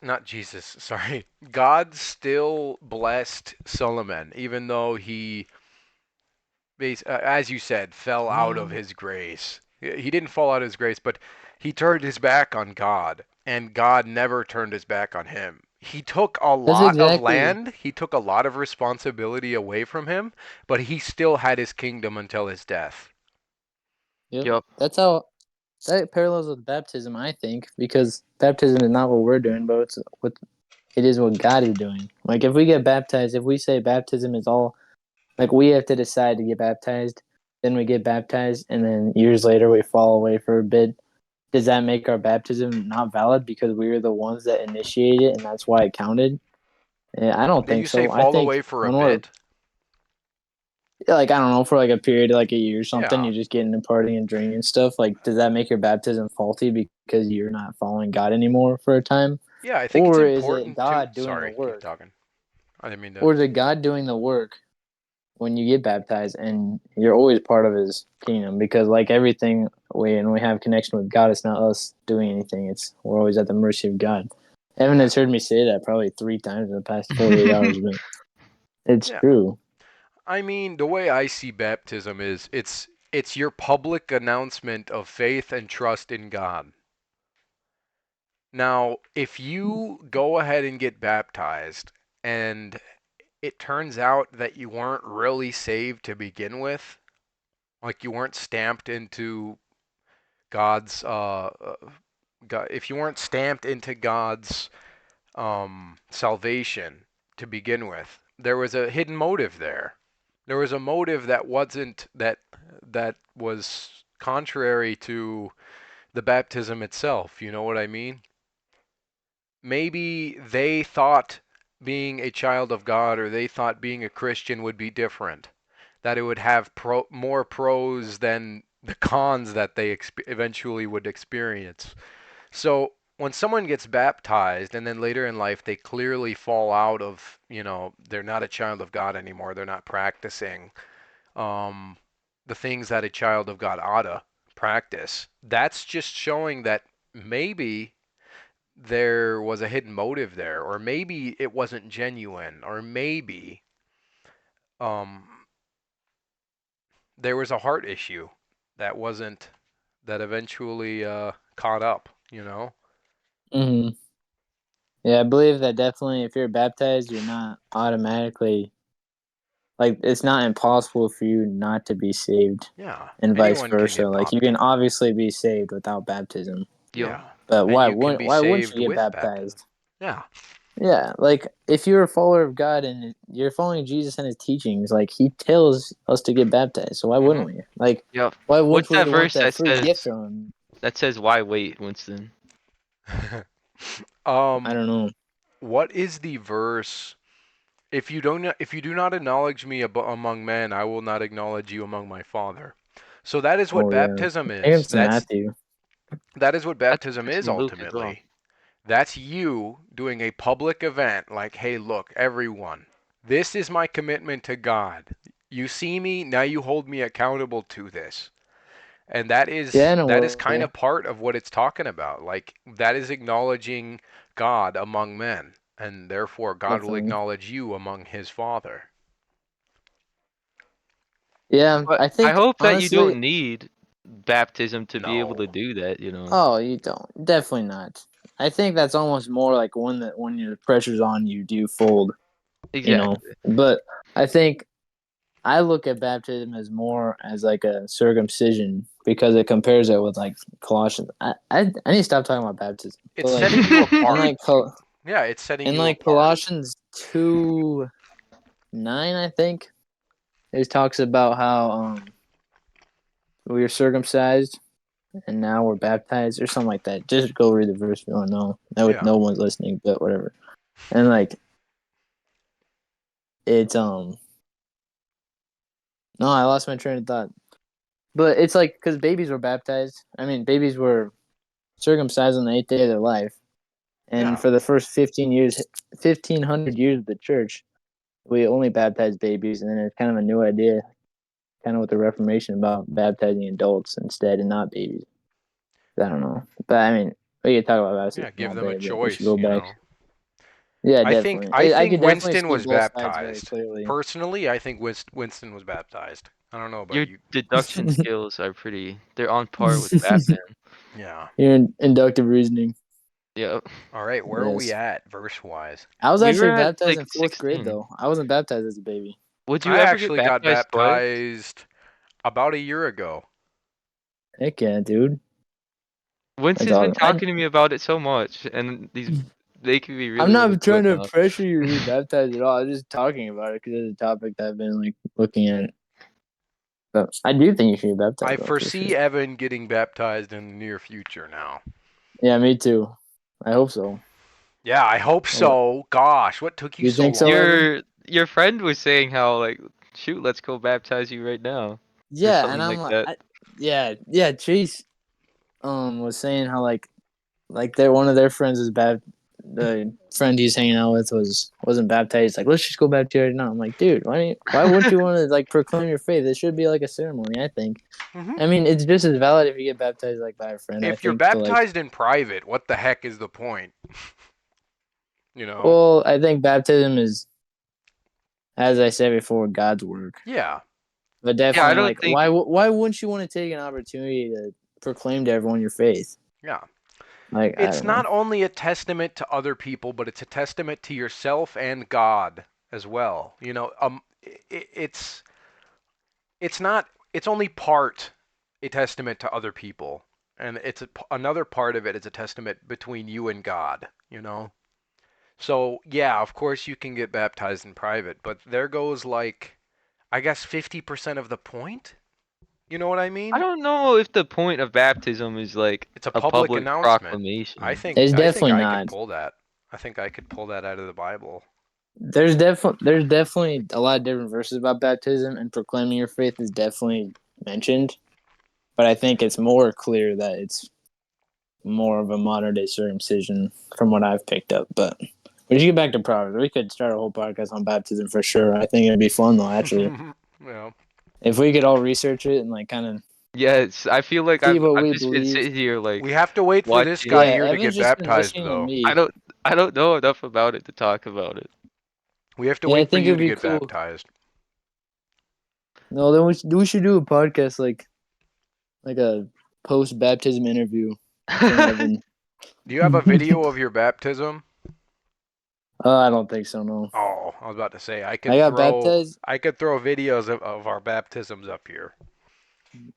not Jesus, sorry, God still blessed Solomon, even though he, as you said, fell out of his grace. He didn't fall out of his grace, but he turned his back on God, and God never turned his back on him. He took a that's lot of exactly. land, he took a lot of responsibility away from him, but he still had his kingdom until his death. Yep. Yep. That's how that parallels with baptism, I think, because baptism is not what we're doing, but it's what it is what God is doing. Like if we get baptized, if we say baptism is all like we have to decide to get baptized, then we get baptized, and then years later we fall away for a bit. Does that make our baptism not valid because we were the ones that initiated it and that's why it counted? I don't Did think you say so. I fall think away for a when we're bit? like I don't know for like a period of like a year or something, Yeah. you're just getting into partying and drinking and stuff. Like, does that make your baptism faulty because you're not following God anymore for a time, Yeah, I think it's or is it important to. God doing the Sorry, keep work, talking. I didn't mean to. or is it God doing the work when you get baptized and you're always part of His kingdom? Because like everything we have connection with God, it's not us doing anything. It's we're always at the mercy of God. Evan Yeah. has heard me say that probably 3 times in the past 48 hours, but it's Yeah. true. I mean, the way I see baptism is it's your public announcement of faith and trust in God. Now, if you go ahead and get baptized and it turns out that you weren't really saved to begin with, like you weren't stamped into God's God, if you weren't stamped into God's salvation to begin with, there was a hidden motive there. There was a motive that wasn't that was contrary to the baptism itself. You know what I mean? Maybe they thought being a child of God or they thought being a Christian would be different, that it would have more pros than the cons that they eventually would experience. So when someone gets baptized and then later in life they clearly fall out of, they're not a child of God anymore, they're not practicing um, the things that a child of God oughta practice, that's just showing that maybe there was a hidden motive there, or maybe it wasn't genuine, or maybe um, there was a heart issue that wasn't that eventually caught up. Hmm. Yeah, I believe that definitely. If you're baptized, you're not automatically like it's not impossible for you not to be saved, Yeah, and vice anyone can versa. get Like you can baptized. obviously be saved without baptism, Yep. Yeah, but and you can be why wouldn't you saved get with baptism. baptized? Yeah. Yeah, like if you're a follower of God and you're following Jesus and His teachings, like He tells us to get baptized. So why wouldn't Mhm. we? Like, Yep. why wouldn't What's we that want verse that that free gift says from Him? why wait, Winston? I um, don't know. what is the verse? If you do not acknowledge me among men, I will not acknowledge you among my Father. So that is what Oh yeah, baptism I think is. it's in Matthew. That is what I think baptism it's is in Luke as well. ultimately. That's you doing a public event like, hey, look, everyone, this is my commitment to God. You see me, now you hold me accountable to this. And that Yeah, is in a that is kind way, of part of what it's talking about. Like that is acknowledging God among men, and therefore God will definitely. acknowledge you among his Father. Yeah, But I I think hope that you honestly, don't need baptism to be able to No. do that. oh, you don't. Definitely not. I think that's almost more like when the pressure's on you, do you fold? You know. Exactly. But I think I look at baptism as more as like a circumcision because it compares it with like Colossians. I need to stop talking about baptism. But It's like setting you in apart. like Col- Yeah, it's setting in you like apart. Colossians 2:9, I think it talks about how we were circumcised and now we're baptized or something like that. Just go read the verse if you don't know. Yeah. No one's listening, but whatever. And like it's no, I lost my train of thought. But it's like because babies were baptized. I mean, babies were circumcised on the 8th day of their life, and Yeah. for the first 1500 years of the church, we only baptized babies, and then it's kind of a new idea, kind of with the Reformation about baptizing adults instead and not babies. I don't know, but I mean, we could talk about Yeah. baptism Give all them a day, but we should choice. go You back. know. Yeah, I think definitely. I I think could definitely Winston see was both sides very baptized. clearly. Personally, I think Winston was baptized. I don't know about Your you. deduction skills are they're on par with Batman. Yeah. Your inductive reasoning. Yeah. All right. Where are we Yes. at verse wise? I was We were actually at baptized like in fourth grade, 16. though. I wasn't baptized as a baby. Would you I ever get actually got baptized twice? baptized about a year ago. Heck yeah, dude. That's Winston's been awesome. talking to me about it so much, and he's making me I'm really want to not do trying it to now. pressure you to get baptized at all. I'm just talking about it because it's a topic that I've been like looking at. But I do think you should get I baptized, though, for sure. foresee Evan getting baptized in the near future now. Yeah, me too. I hope so. Yeah, I hope Well, so. Gosh, what took you you so think so, long? Evan? Your friend was saying how like, shoot, let's go baptize you right now, or Yeah, and something I'm like like, that. yeah. Chase was saying how like their one of their friends is bad. The friend he's hanging out with wasn't baptized. Like, let's just go baptize right now. I'm like, dude, why wouldn't you want to like proclaim your faith? It should be like a ceremony. I think. Hmm. I mean, it's just as valid if you get baptized like by a friend. I If you're think, but like, baptized in private, what the heck is the point? You know? well, I think baptism is, as I said before, God's work. Yeah. But Yeah, I definitely, don't like, think. why wouldn't you want to take an opportunity to proclaim to everyone your faith? Yeah. Like, I It's don't know. not only a testament to other people, but it's a testament to yourself and God as well. You know, it's not it's only part a testament to other people, and another part of it is a testament between you and God, you know. So yeah, of course you can get baptized in private, but there goes like, I guess, 50% of the point. You know what I I mean? don't know if the point of baptism is like It's a a public public announcement. I proclamation. think It's I think definitely I could not. pull that. I think I could pull that out of the Bible. There's definitely a lot of different verses about baptism, and proclaiming your faith is definitely mentioned. But I think it's more clear that it's more of a modern day circumcision from what I've picked up. But we should get back to Proverbs. We could start a whole podcast on baptism for sure. I think it'd be fun though, actually. Yeah. If we could all research it and like kind of Yes, I feel like see what I've we just been believe. sitting here We like have to wait for this guy watching. Yeah, here to Evan's get just been baptized, listening to though. I me. don't I don't know enough about it to talk about it. We have to Yeah, I wait for think you it'd to be get cool. baptized. No, then we should do a podcast like a post baptism interview from Evan. Do you have a video of your baptism? I don't think so. No, Oh, I was about to say I got baptized. I could throw videos of our baptisms up here.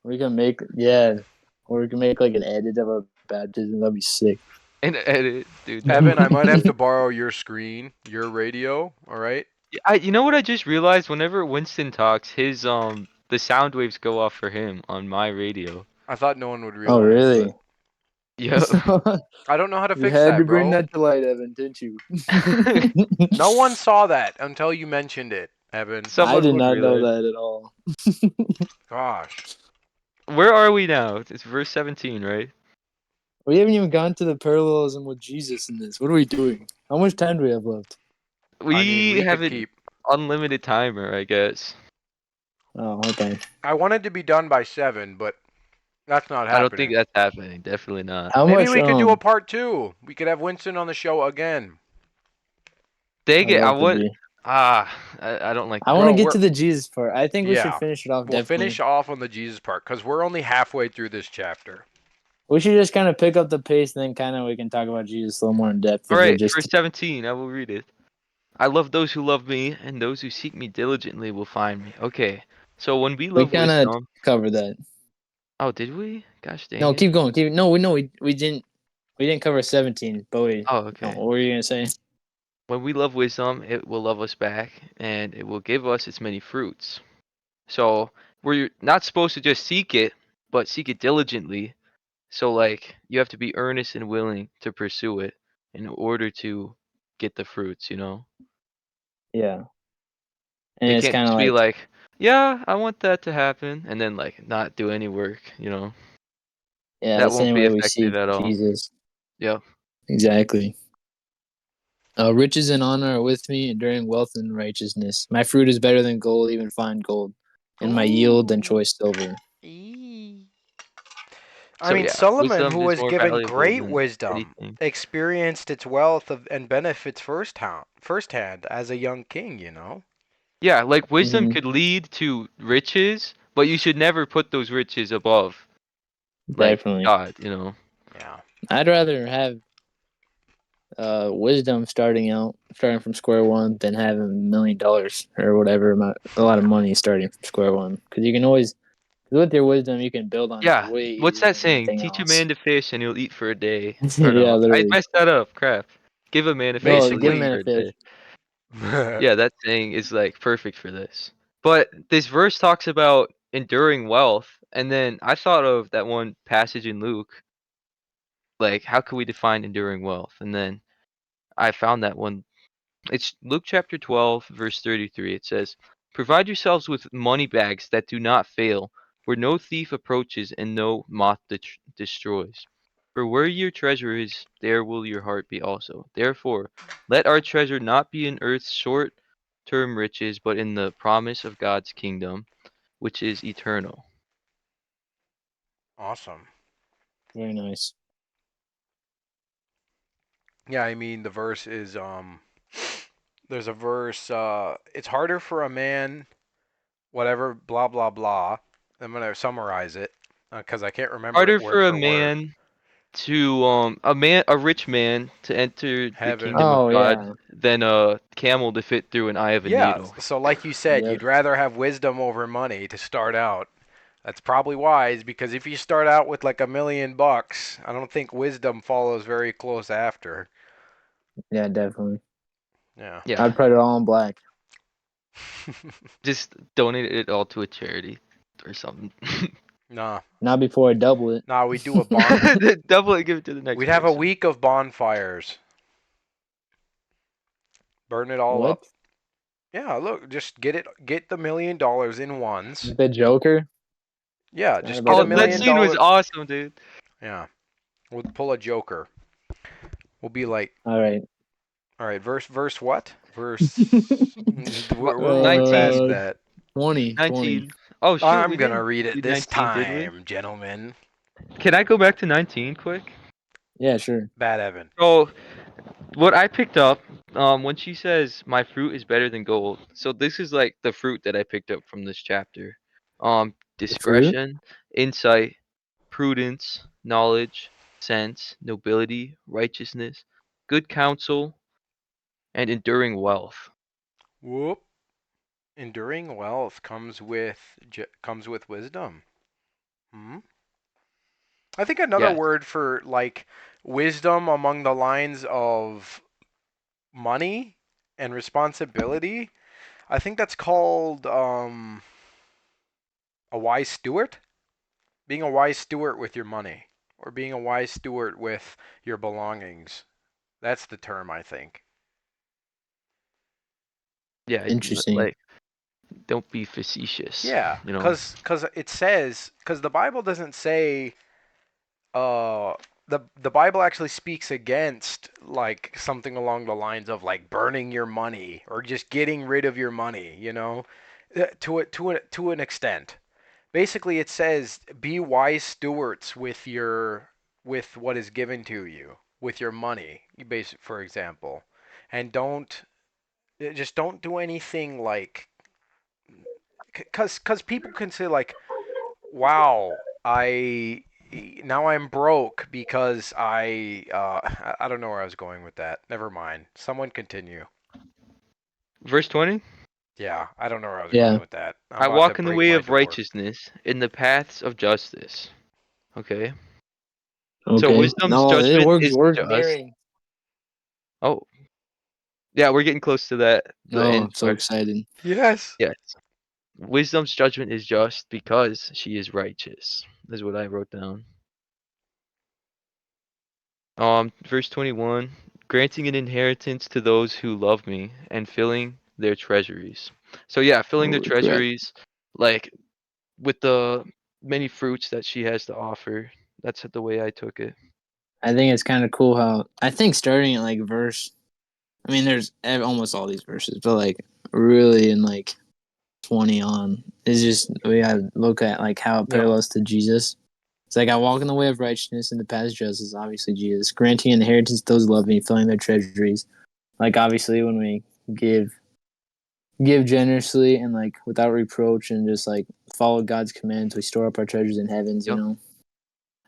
We can make or we can make like an edit of our baptism. That'd be sick. And edit, dude, that Evan, would I be might have to funny. borrow your screen, your radio, all right? You know what I just realized? Whenever Winston talks, his the sound waves go off for him on my radio. I thought no one would Oh, realize, but really? Yeah. I don't know how to You fix had that, to bring bro. that to light, Evan, didn't you? No one saw that until you mentioned it, Evan. I Someone did would not know realize. that at all. Gosh. Where are we now? It's verse 17, right? We haven't even gone to the parallelism with Jesus in this. What are we doing? How much time do we have left? I mean, We we have could an keep. unlimited timer, I guess. Oh, okay. I wanted to be done by 7, but that's not I don't think happening. that's happening. Definitely not. How Maybe much? we could do a part 2. We could have Winston on the show again. Dang I'd it! I love to would. be. I don't like I want to that. Bro, get we're to the Jesus part. I think we should yeah. finish it off. We'll Definitely. finish off on the Jesus part because we're only halfway through this chapter. We should just kind of pick up the pace, and then kind of we can talk about Jesus a little more in depth. All If it right, just verse 17. I will read it. I love those who love me, and those who seek me diligently will find me. Okay, so when we we love kind of wisdom. cover that. Oh, did we? Gosh dang No, it. keep going. Keep no. We didn't cover 17, but we. Oh, No, okay. what were you gonna say? When we love wisdom, it will love us back, and it will give us its many fruits. So we're not supposed to just seek it, but seek it diligently. So like you have to be earnest and willing to pursue it in order to get the fruits, you know? Yeah, and It it's can't kind of just be like like, Yeah, I want that to happen, and then like not do any work. Yeah, the That won't same be way we see effective at all. Jesus. Yep. Exactly. Riches and honor are with me, enduring wealth and righteousness. My fruit is better than gold, even fine gold, and my yield than Ooh. choice silver. I So mean, yeah, Solomon, wisdom who is was more given valuable great than wisdom, anything. experienced its wealth and benefits firsthand as a young king, Yeah, like wisdom Hmm. could lead to riches, but you should never put those riches above like Definitely. God. Yeah. I'd rather have wisdom starting from square one, than having $1 million or whatever amount, a lot of money starting from square one. Because you can always, cause with your wisdom, you can build on it Yeah, way what's easier that than saying? anything Teach a else. man to fish and he'll eat for a day. Or Yeah, no, I literally. messed that up. Crap. Give a man a fish, No, he'll give eat him Basically, a for a fish. day. Yeah, that saying is like perfect for this. But this verse talks about enduring wealth, and then I thought of that one passage in Luke, like how can we define enduring wealth? And then I found that one. It's Luke chapter 12, verse 33. It says, "Provide yourselves with money bags that do not fail, where no thief approaches and no moth destroys. For where your treasure is, there will your heart be also. Therefore, let our treasure not be in earth's short-term riches, but in the promise of God's kingdom, which is eternal." awesome. Very nice. Yeah, I mean, the verse is there's a verse it's harder for a man whatever blah blah blah. I'm going to summarize it cuz I can't remember it Harder word for a for word. man to a rich man to enter the kingdom Heaven. of Oh God yeah, than a camel to fit through an eye of a Yeah, needle. so like you said, yep, you'd rather have wisdom over money to start out. That's probably wise because if you start out with like $1 million, I don't think wisdom follows very close after. yeah, definitely. Yeah. Yeah. I'd put it all in black. Just donate it all to a charity or something. Nah. Not before I double it. Nah, we do a bon Double it, give it to the next we'd have a person. week of bonfires. Burn it all up. What? Yeah, look, just get the $1 million in ones. The Joker? Yeah, Not just get about Oh, a the that million money. scene was dollar. awesome, dude. Yeah. We'll pull a joker. We'll be like, All right. all right, verse what? Verse we're moving past 19. uh, that. 20. 19. Oh shoot, I'm we gonna didn't read do it this 19, did we? time, gentlemen. Can I go back to 19 quick? Yeah, sure. Bad Evan. So, what I picked up, when she says my fruit is better than gold. So this is like the fruit that I picked up from this chapter. The fruit? Discretion, insight, prudence, knowledge, sense, nobility, righteousness, good counsel, and enduring wealth. Whoop. Enduring wealth comes with wisdom. Hmm? I think another Yes. word for like wisdom among the lines of money and responsibility, I think that's called a wise steward. Being a wise steward with your money or being a wise steward with your belongings. That's the term, I think. Yeah, Interesting. like don't be facetious, Yeah, you know. cuz it says cuz the Bible doesn't say uh the Bible actually speaks against like something along the lines of like burning your money or just getting rid of your money. To an extent. Basically it says be wise stewards with what is given to you, with your money, for example. And don't do anything like cuz people can say like wow, I now I'm broke because I don't know where I was going with that. Never mind. Someone continue. Verse 20. Yeah, I don't know where I was going Yeah. with that. I'm I about to walk in the break way my of door. righteousness, in the paths of justice. Okay. So Okay. wisdom's No, judgment we're is we're just. nearing. Oh, yeah, we're getting close to the Oh, end I'm so part. excited. Yes. Yes. Wisdom's judgment is just because she is righteous. Is what I wrote down. Verse 21, granting an inheritance to those who love me and filling their treasuries. So yeah, filling their Holy crap. treasuries. like with the many fruits that she has to offer. That's the way I took it. I think it's kind of cool how I think starting at like verse. I mean, there's almost all these verses, but like really in like 20 on is just we gotta look at like how it Yeah. parallels to Jesus. It's like I walk in the way of righteousness and the path of justice, obviously Jesus, granting inheritance to those who love me, filling their treasuries. Like obviously when we give give generously and like without reproach and just like follow God's commands, we store up our treasures in heavens, you Yep. know.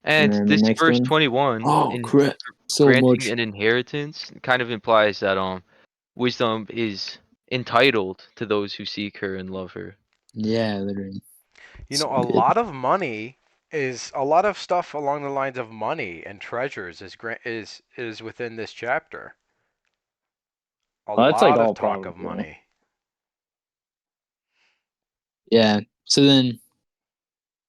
And And then the this next verse one, 21 oh in crap, so granting much. an inheritance kind of implies that wisdom is entitled to those who seek her and love her. Yeah, literally. You So know, a good. lot of money is a lot of stuff along the lines of money and treasures is within this chapter. A Oh, that's like lot of all talk of Proverbs, bro. money. Yeah. So then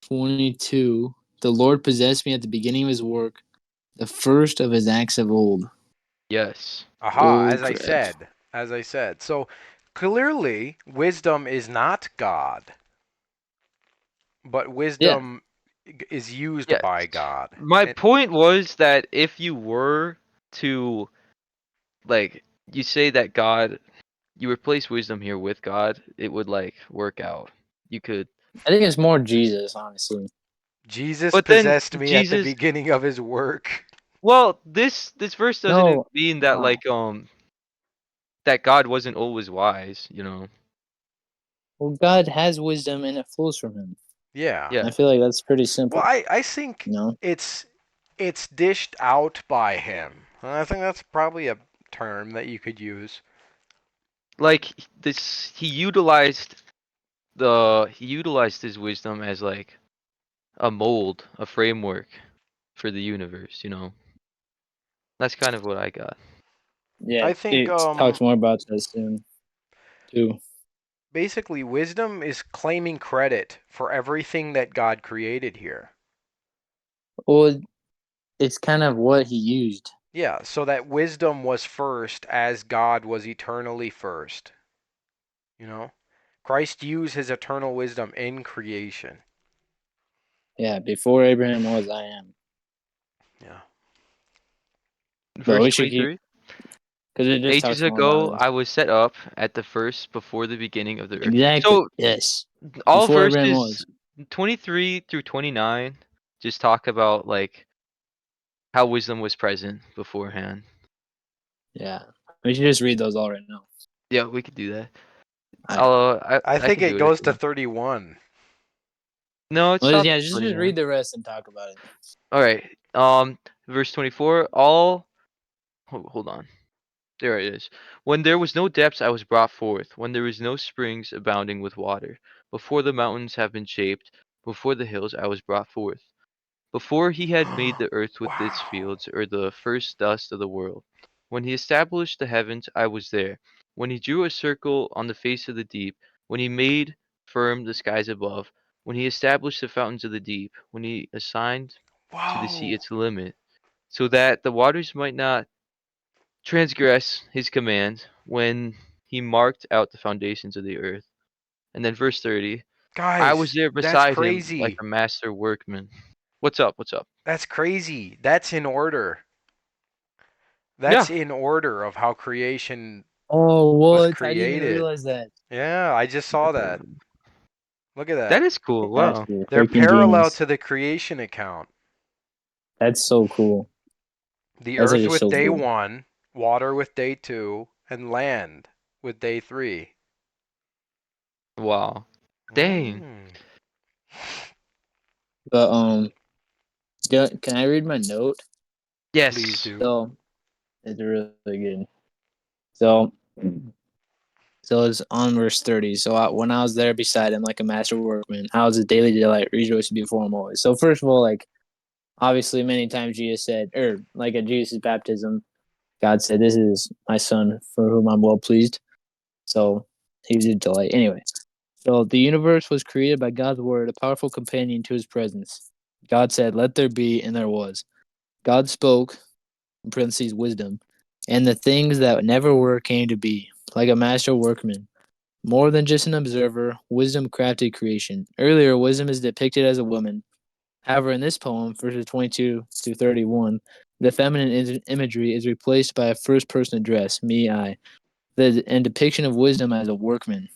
22. The Lord possessed me at the beginning of his work, the first of his acts of old. Yes. Aha, Oh crap. as I said. So clearly wisdom is not God, but Yeah. wisdom is used Yes. by God. My And point was that if you were to like you say that God you replace wisdom here with God, it would like work out. You could I think it's more Jesus, honestly. Jesus but then possessed me at the Jesus beginning of his work. well, this verse doesn't No. mean that Oh. that God wasn't always wise, you know. Well, God has wisdom and it flows from him. Yeah. Yeah. I feel like that's pretty Well, simple, I think you know? it's it's dished out by him. And I think that's probably a term that you could use. Like this he utilized his wisdom as like a mold, a framework for the universe, you know. That's kind of what I got. Yeah, I think it talks more about that soon, too. basically wisdom is claiming credit for everything that God created here. Well, it's kind of what he used. Yeah, so that wisdom was first as God was eternally first, you know? Christ used his eternal wisdom in creation. Yeah, before Abraham was, I am. Yeah. But Verse we should keep, 23. because it just Ages talks more about ago it. I was set up at the first before the beginning of the earth. Exactly. So Yes. all Before Abraham verses was. 23 through 29 just talk about like how wisdom was present beforehand. Yeah. We should just read those all right now. Yeah, we could do that. All right. I I think can it do it if goes you to want. 31. No, it Well, stops yeah, at just 29. read the rest and talk about it. All right. Verse 24. All hold on. There it is. When there was no depths, I was brought forth. When there was no springs abounding with water. Before the mountains have been shaped, before the hills, I was brought forth. Before he had made the earth with its Wow. fields, or the first dust of the world. When he established the heavens, I was there. When he drew a circle on the face of the deep, when he made firm the skies above, when he established the fountains of the deep, when he assigned to the sea Whoa. its limit, so that the waters might not transgress his command, when he marked out the foundations of the earth. And then verse 30, I was Guys, there that's beside him like crazy. a master workman. What's up? What's up? That's crazy. That's in order. Yeah. That's in order of how creation Oh, was what? I didn't even created. realize that. Yeah, I just saw that. Look at That that. is cool. That's Wow. cool. They're Freaking parallel genius. to the creation account. That's so cool. The That's earth actually with so day cool. 1, water with day 2, and land with day 3. Wow. Dang. Mm. But can I read my note? Please Yes. do. So it's really good. So so it's on verse 30. So when I was there beside him like a master workman, I was a daily delight, rejoicing before him always. So first of all, like obviously many times Jesus said, or like at Jesus' baptism, God said, "This is my son for whom I'm well pleased." So he was a delight. Anyway, so the universe was created by God's word, a powerful companion to his presence. God said, "Let there be," and there was. God spoke, in parentheses, wisdom, and the things that never were came to be, like a master workman. More than just an observer, wisdom crafted creation. Earlier, wisdom is depicted as a woman. However, in this poem, verses 22 to 31, the feminine imagery is replaced by a first person address, me, I, and depiction of wisdom as a workman.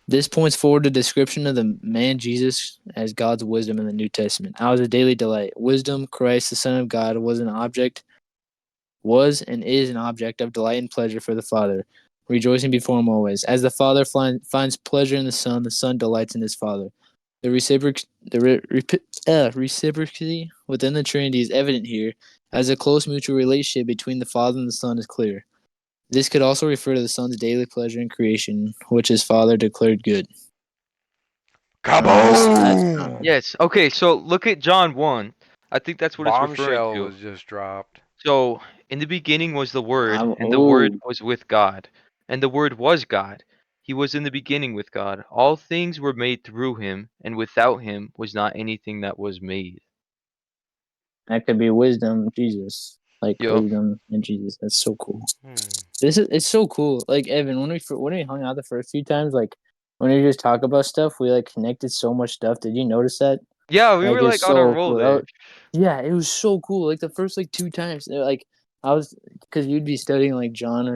This points forward to description of the man Jesus as God's wisdom in the New Testament. I was a daily delight. Wisdom, Christ, the Son of God, was and is an object of delight and pleasure for the Father, rejoicing before him always. As the Father finds pleasure in the Son delights in his Father. The reciprocity within the Trinity is evident here, as a close mutual relationship between the Father and the Son is clear. This could also refer to the Son's daily pleasure in creation, which his Father declared good. That's Kaboom! Yes. Okay, so look at John 1. I think that's what it's referring Bombshell to. was just dropped. So, in the beginning was the Word, and the Word oh, was with God, and the Word was God. He was in the beginning with God. All things were made through him, and without him was not anything that was made. that could be wisdom, Jesus, like Yo. wisdom and Jesus. That's so cool. Hmm. It's so cool. Like Evan, when we hung out the first few times, like when we just talk about stuff, we like connected so much stuff. Did you notice that? Yeah, we Like were it's like on a so roll cool. there. Yeah, it was so cool. Like the first like two times, like I was because you'd be studying like John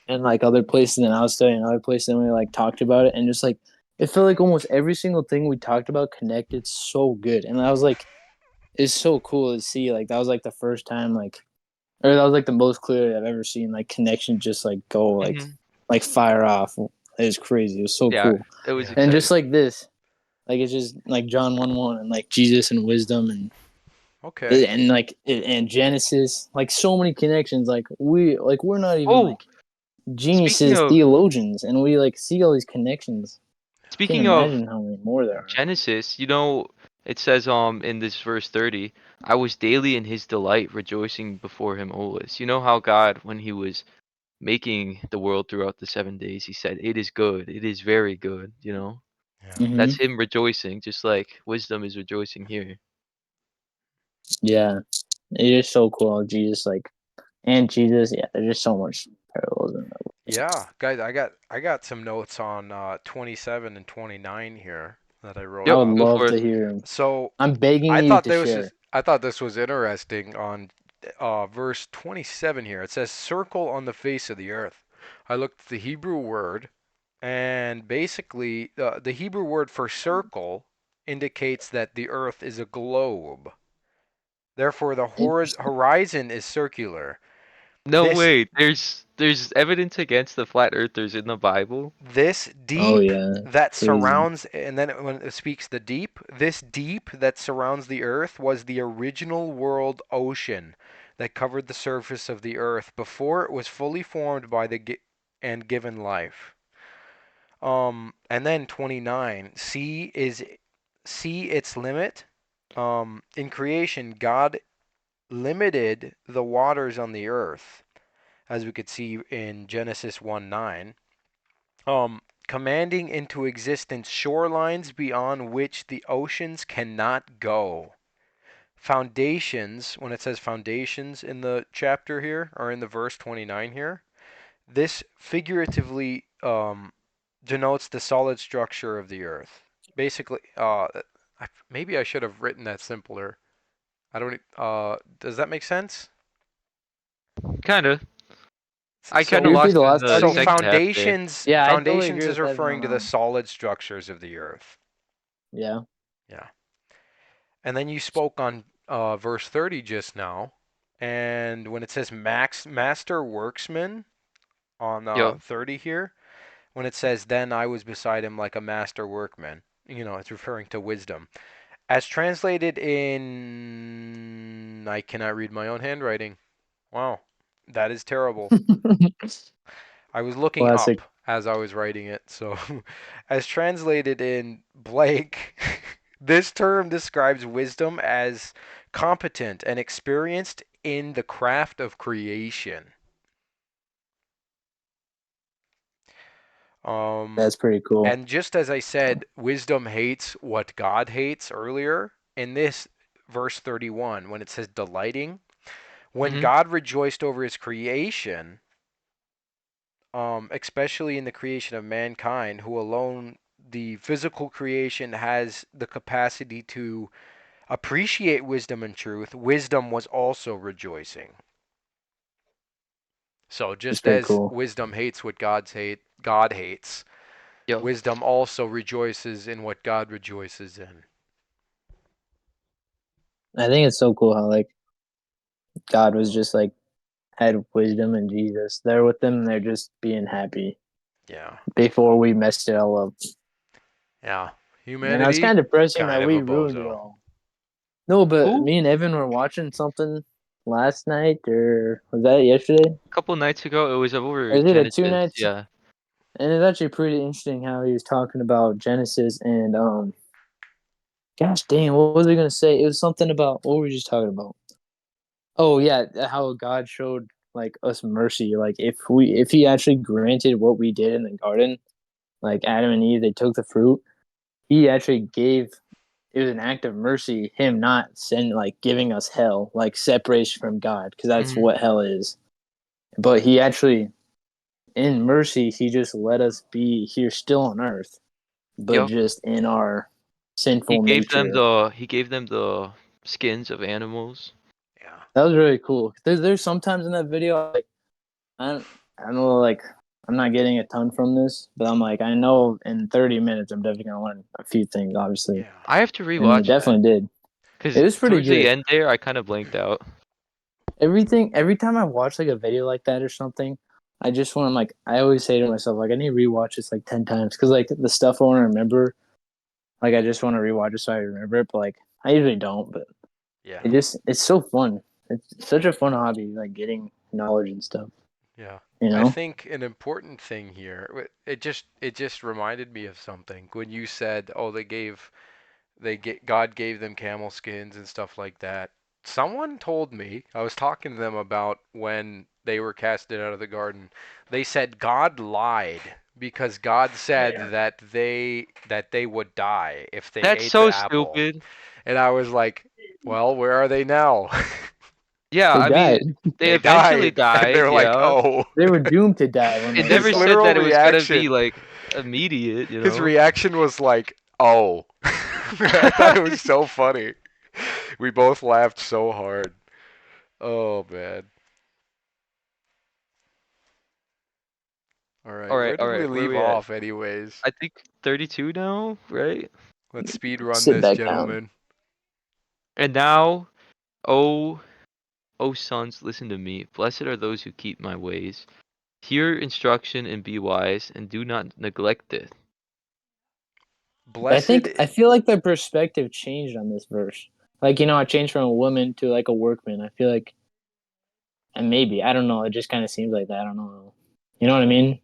and like other places, and I was studying other places, and we like talked about it, and just like it felt like almost every single thing we talked about connected so good, and I was like, it's so cool to see. Like that was like the first time or that was like the most clear I've ever seen like connection just like go Hmm. like fire off. It was crazy. It was so Yeah, cool, it was Yeah. and just exciting. like this, like it's just like John 1:1 and like Jesus and wisdom Okay. and like and Genesis, like so many connections. Like we're not even Oh, like speaking geniuses, of theologians, and we like see all these connections. Can't speaking of imagine how many more there are. Genesis, it says in this verse 30, I was daily in his delight, rejoicing before him always. You know how God, when he was making the world throughout the 7 days, he said, it is good, it is very good, you know? Yeah. Hmm. That's him rejoicing, just like wisdom is rejoicing here. Yeah, it is so cool. Jesus, like, and Jesus, yeah, there's just so much parallels in that. Yeah, guys, I got some notes on 27 and 29 here that I wrote I Yep, would up. go love for to it. hear him. So I'm begging I you thought to share. I thought this was interesting on verse 27 here. It says, "Circle on the face of the earth." I looked at the Hebrew word, and basically, the Hebrew word for circle indicates that the earth is a globe. Therefore, the Interesting. horizon is circular. No This way. There's evidence against the flat earthers in the Bible. this Oh deep yeah, that crazy. surrounds, and then when it speaks the deep, this deep that surrounds the earth was the original world ocean that covered the surface of the earth before it was fully formed by and given life. And then 29, see its limit. In creation, God limited the waters on the earth, as we could see in Genesis 1:9, commanding into existence shorelines beyond which the oceans cannot go. Foundations, when it says foundations in the chapter here, or in the verse 29 here, this figuratively denotes the solid structure of the earth. Basically, maybe I should have written that simpler. I don't. Does that make sense? Kinda. I Can kinda you So, repeat the lost in last the part again? second half there. Yeah, I totally foundations agree is with Evan referring on to that the one. solid structures of the earth. Yeah. Yeah. And then you spoke on verse 30 just now, and when it says master worksman on Yo. 30 here, when it says, "Then I was beside him like a master workman," it's referring to wisdom. As translated in, I cannot read my own handwriting. Wow, that is terrible. I was looking Classic. up as I was writing it. So, as translated in Blake, this term describes wisdom as competent and experienced in the craft of creation. Um, That's pretty cool. and just as I said, wisdom hates what God hates earlier, in this verse 31, when it says delighting, when Mhm. God rejoiced over his creation, especially in the creation of mankind, who alone the physical creation has the capacity to appreciate wisdom and truth, wisdom was also rejoicing. So It's just pretty as cool. wisdom hates what God hates, Yo, wisdom also rejoices in what God rejoices in. I think it's so cool how like God was just like had wisdom and Jesus there with them, and they're just being happy Yeah. before we messed it all up. Yeah. And it's Humanity, kind of depressing kind that of we a ruined it bozo. all. No, but who? me and Evan were watching something last night, or was that yesterday? A couple nights ago, it was over Or was it a two Genesis. nights? Yeah, And it's actually pretty interesting how he was talking about Genesis and gosh dang, what was I gonna say? It was something about what were we just talking about? Oh yeah, how God showed like us mercy. Like if he actually granted what we did in the garden, like Adam and Eve, they took the fruit. He actually gave it was an act of mercy, him not send like giving us hell, like separation from God, because that's hmm what hell is. But he actually in mercy, he just let us be here still on earth, but yep. just in our He sinful gave them nature. the skins of animals. Yeah. That was really cool. There's sometimes in that video like I know like I'm not getting a ton from this, but I'm like I know in 30 minutes I'm definitely gonna learn a few things, obviously, Yeah. I have to and it rewatch that definitely did. because It was pretty towards the good. end there, I kind of blanked out. Every time I watch like a video like that or something, I just want to like I always say to myself like I need to rewatch this like 10 times because like the stuff I want to remember, like I just want to rewatch it so I remember it, but like I usually don't. But Yeah. it's so fun. It's such a fun hobby, like getting knowledge and stuff. Yeah. You I know? think an important thing here, it just reminded me of something when you said, "Oh, God gave them camel skins and stuff like that." Someone told me, I was talking to them about when they were casted out of the garden. They said God lied because God said Yeah. that they would die if they That's ate the so apple. stupid. And I was like, "Well, where are they now?" Yeah, They I mean, died. they They eventually died. And died. they're like, Yeah, "Oh." They were doomed to die one it way or never His the said other. literal that it was gonna be reaction like immediate. You his know. reaction was like, "Oh." I thought it was so funny. We both laughed so hard. Oh man. All right, where All did we right. Where leave we at? off anyways? I think 32 now, right? Let's speed run Sit this, back down. gentlemen. And now, oh, oh sons, listen to me. Blessed are those who keep my ways. Hear instruction and be wise, and do not neglect it. Blessed. I feel like the perspective changed on this verse. Like, I changed from a woman to like a workman. I feel like and maybe, I don't know, it just kind of seems like that. I don't know. You know what I mean?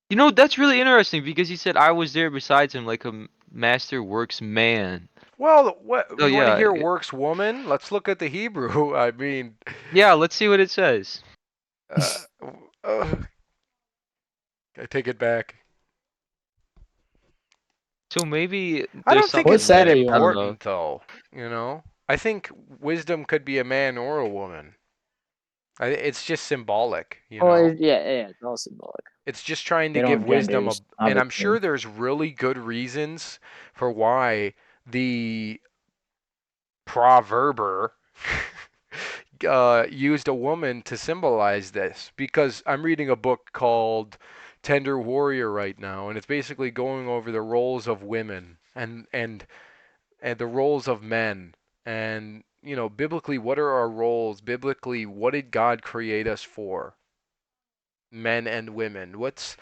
You know, that's really interesting because he said I was there besides him like a master works man. Well, what So you want to yeah, hear? Works woman? Let's look at the Hebrew. I mean, yeah, let's see what it says. uh, uh, I take it back. So maybe I there's don't think What something it's that side there. are you I don't on? know. important though. I think wisdom could be a man or a woman. It's just symbolic. Oh, yeah, it's all symbolic. It's just trying to They give don't wisdom genders, and I'm obviously. sure there's really good reasons for why the proverber used a woman to symbolize this because I'm reading a book called Tender Warrior right now, and it's basically going over the roles of women and the roles of men. And biblically, what are our roles? Biblically, what did God create us for? Men and women. What's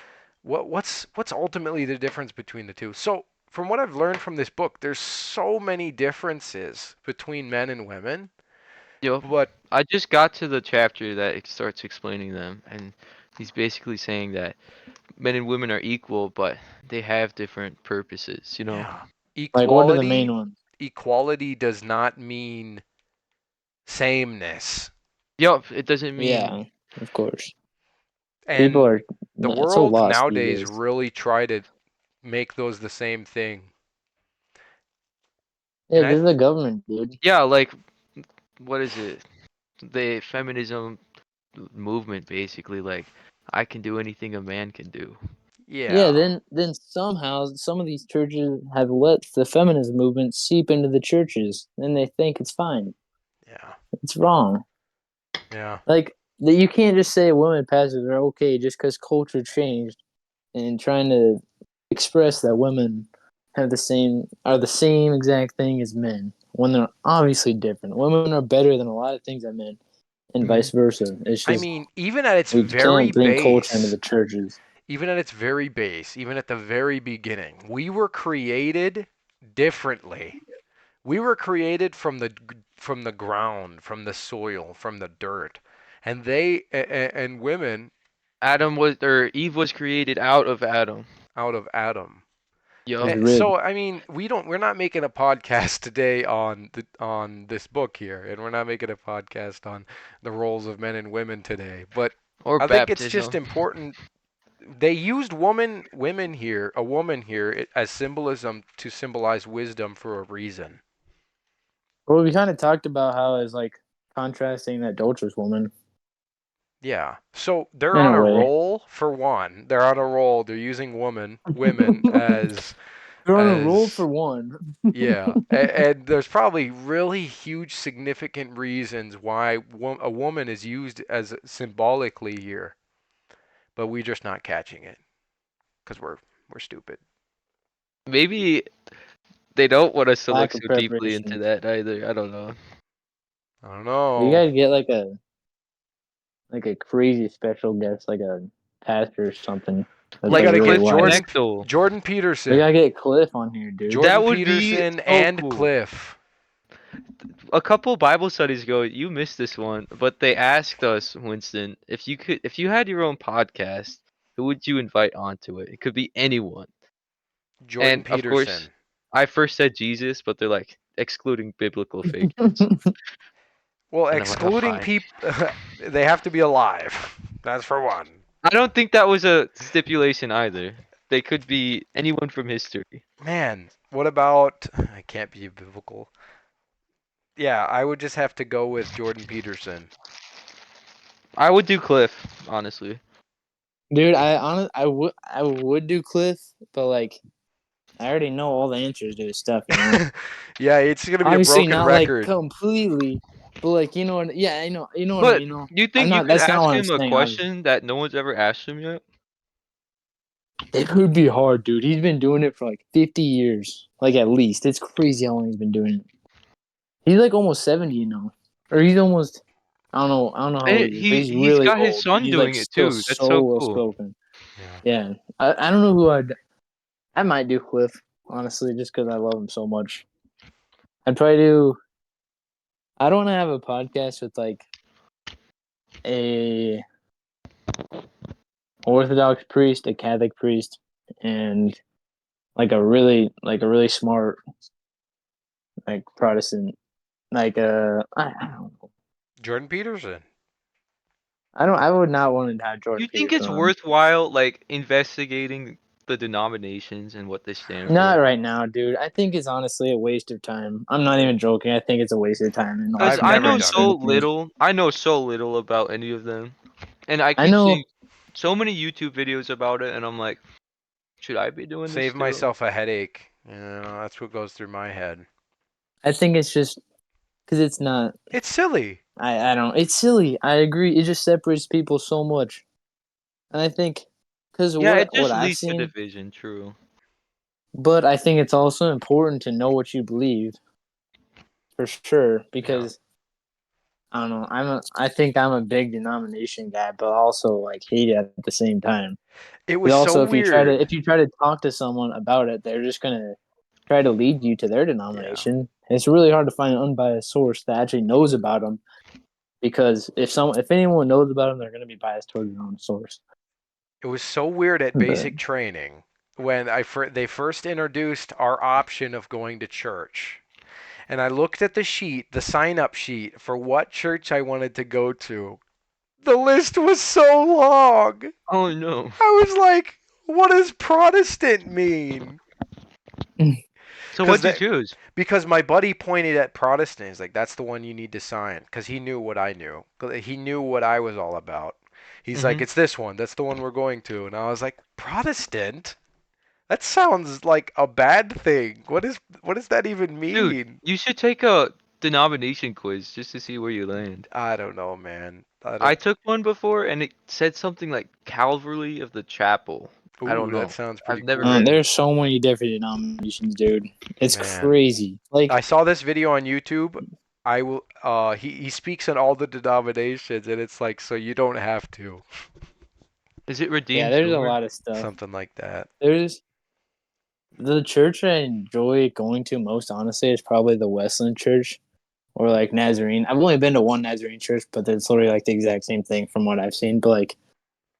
ultimately the difference between the two? So, from what I've learned from this book, there's so many differences between men and women, Yo, but I just got to the chapter that it starts explaining them, and he's basically saying that men and women are equal, but they have different purposes. You know. yeah, Like, what are the equality main ones? equality does not mean sameness. Yup, it doesn't mean. Yeah, of course. People And are the so world lost these nowadays days. really try to make those the same thing. Yeah, And I this is the government, dude. Yeah, like what is it? The feminism. movement basically. Like, I can do anything a man can do. Yeah, Yeah. then somehow some of these churches have let the feminist movement seep into the churches, and they think it's fine. Yeah. It's wrong. Yeah. Like you can't just say women pastors are okay just because culture changed and trying to express that women have the same exact thing as men when they're obviously different. Women are better than a lot of things that men, and vice versa. It's I just mean, even at its we very can't bring culture into base, the churches. even at its very base, even at the very beginning, we were created differently. We were created from the ground, from the soil, from the dirt. And and women Eve was created out of Adam. out of Adam. His Yup. rib. So I mean, we're not making a podcast today on this book here, and we're not making a podcast on the roles of men and women today. But Or I think it's just baptism. important. They used women here, a woman here, as symbolism to symbolize wisdom for a reason. Well, we kind of talked about how it's like contrasting that adulterous woman Yeah. So they're in on a a way. roll for one. They're on a roll. They're using women They're on a roll as for one. yeah. And there's probably really huge significant reasons why a woman is used as symbolically here, but we're just not catching it because we're stupid. Maybe they don't want us to look Lack of so deeply into preparation. that either. I don't know. I don't We know. gotta get like a crazy special guest, like a pastor or something. That's We like Like got to really get Cliff wise. Bechtel. Jordan We Peterson. gotta get Cliff on here, dude. Jordan That would be Peterson so and cool. Cliff. A couple Bible studies ago, you missed this one, but they asked us, Winston, if you had your own podcast, who would you invite onto it? It could be anyone. Jordan And of course, Peterson. I first said Jesus, but they're like excluding biblical figures. Well, And I'm like, oh, excluding fine. people, they have to be alive. That's for one. I don't think that was a stipulation either. They could be anyone from history. Man, what about? I can't be biblical. Yeah, I would just have to go with Jordan Peterson. I would do Cliff, honestly. Dude, I would do Cliff, but like I already know all the answers to his stuff, you know. Yeah, it's gonna be a Obviously broken not like record. completely, but like yeah, you know what I But mean. No, you I'm think you not. could That's not ask what I'm him a saying. Obviously, question that no one's ever asked him yet? it would be hard, dude. He's been doing it for like 50 years, like at least. It's crazy how long he's been doing it. He's like almost 70, you know, or he's almost. I don't know how old And he is, but he's he's really got his old. son He's like doing it still too. That's so so well cool. spoken. Yeah. Yeah, I don't know who I might do Cliff honestly, just because I love him so much. I'd probably do. I don't want to have a podcast with like a Orthodox priest, a Catholic priest, and like a really smart like Protestant. Like I don't know. Jordan Peterson. I would not want to have You Jordan think it's Peterson on. worthwhile, like, investigating the denominations and what they stand Not for? right now, dude. I think it's honestly a waste of time. I'm not even joking. I think it's a waste of time in Because I've in the never grand done scheme it. of things. I know so little about any of them. And I I keep know. seeing so many YouTube videos about it, and I'm like, should I be doing this Save too? myself a headache. That's what goes through my head. I think it's just because it's not. It's silly. I don't. It's silly. I agree. It just separates people so much, and I think because Yeah, it what just I've leads to seen, division, true. but I think it's also important to know what you believe for sure Yeah. because I don't know. I think I'm a big denomination guy, but also like hate it at the same time. It was But so also, weird. if you try to talk to someone about it, they're just gonna try to lead you to their Yeah. denomination. And it's really hard to find an unbiased source that actually knows about them because if anyone knows about them, they're gonna be biased towards their own source. It was so weird at But basic training when they first introduced our option of going to church. And I looked at the sheet, the sign up sheet for what church I wanted to go to. The list was so long. Oh no. I was like, what does Protestant mean? So what'd you choose? Because my buddy pointed at Protestant. He's like, "That's the one you need to sign," because he knew what I knew. 'Cause he knew what I was all about. He's like, Hmm. "It's this one. That's the one we're going to." And I was like, "Protestant? That sounds like a bad thing. What does that even Dude, mean?" you should take a denomination quiz just to see where you land. I don't know, man. I I don't. took one before and it said something like Calvary of the Chapel. I Ooh, don't that know. sounds pretty I've never heard cool, of it. There's so many different denominations, dude. It's man. crazy. Like, I saw this video on YouTube. I will. He speaks on all the denominations, and it's like, so you don't have to, Is it yeah, Redeemed there's a Tour? lot of stuff. something like that. There's the church I enjoy going to most, honestly, is probably the Wesleyan Church or like Nazarene. I've only been to one Nazarene church, but it's literally like the exact same thing from what I've seen. But like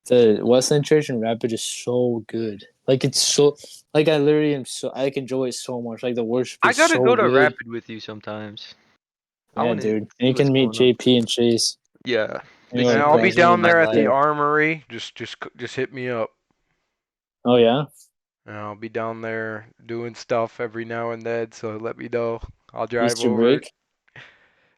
the Wesleyan Church in Rapid is so good. Like it's so like I literally am so I enjoy it so much. Like the worship I is gotta so go to good. Rapid with you sometimes. I Yeah, want to dude. And see you what's can meet going on. JP and Chase. Yeah, You make And like sure I'll to be meet guys them will down when I there meet at the land. there. armory. Just hit me up. Oh yeah? And I'll be down there doing stuff every now and then. So let me know. I'll drive Easter over. break?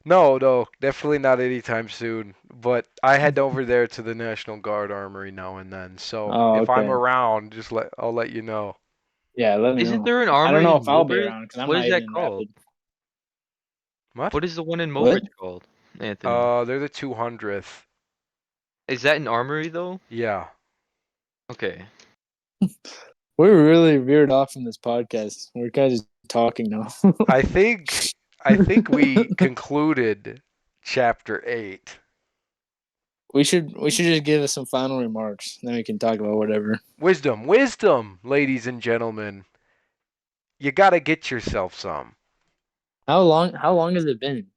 No, no, definitely not anytime soon. But I head over there to the National Guard Armory now and then. So Oh, if I'm okay. around, I'll let you know. Yeah, let me Isn't know. there an I don't armory know in if I'll be Mobridge? around because I'm What not is even that in called? Rapid. What? What is the one in What? Mobridge called, Anthony? They're the 200th. Is that an armory though? Yeah. Okay. We're really veered off from this podcast. We're kind of just talking now. I think I think we concluded chapter 8. We should just give us some final remarks. Then we can talk about whatever. Wisdom, wisdom, ladies and gentlemen. You got to get yourself some. How long has it been?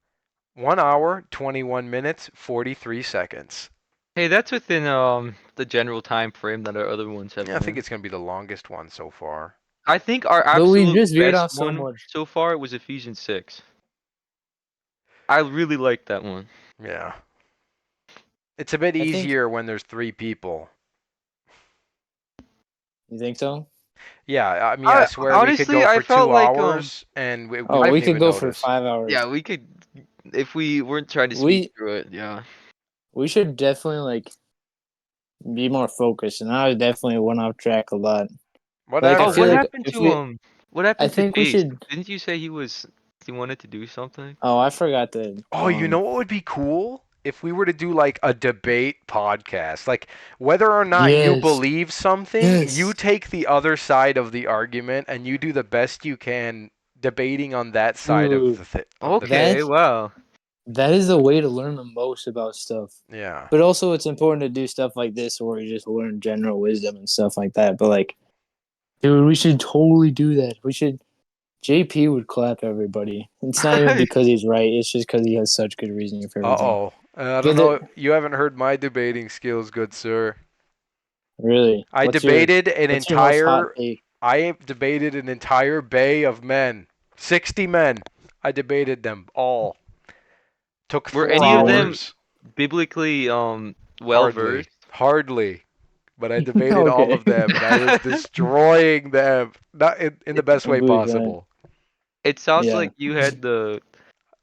1 hour, 21 minutes, 43 seconds. Hey, that's within the general time frame that our other ones have Yeah, I think been. it's going to be the longest one so far. I think our But we absolute just veered best off so one much. so far was Ephesians 6. I really like that one. Yeah. It's a bit I think easier when there's 3 people. you think so? Yeah, I mean, I I swear we could honestly go I for felt 2 like hours and we Oh, I wouldn't we could even go for notice. 5 hours. yeah, we could if we weren't trying to speed We through it, yeah. we should definitely like be more focused, and I definitely went off track a lot. Like I Oh, feel what Whatever. like happened if to we, what I happened to think we Chase? should. Didn't you say he wanted to do something? Oh, I forgot to Oh, tell you him. know what would be cool? If we were to do like a debate podcast. Like whether or not you Yes, believe something, you yes, take the other side of the argument and you do the best you can debating on that side of dude. the Okay, That thing. wow. that is the way to learn the most about stuff. Yeah. But also, it's important to do stuff like this where you just learn general wisdom and stuff like that. But like, dude, we should totally do that. We should. JP would clap everybody. It's not even because he's right. It's just because he has such good reasoning for everything. Uh-oh. I don't But know. You haven't heard my debating skills, good sir. really, I what's your debated an what's your most hot entire take? I debated an entire bay of men. 60 men. I debated them all. Took Were 4 any of them hours. biblically well Hardly. versed? Hardly. But I debated all Okay, of them and I was destroying them. Not in the best I way believe that. possible. It sounds Yeah, like you had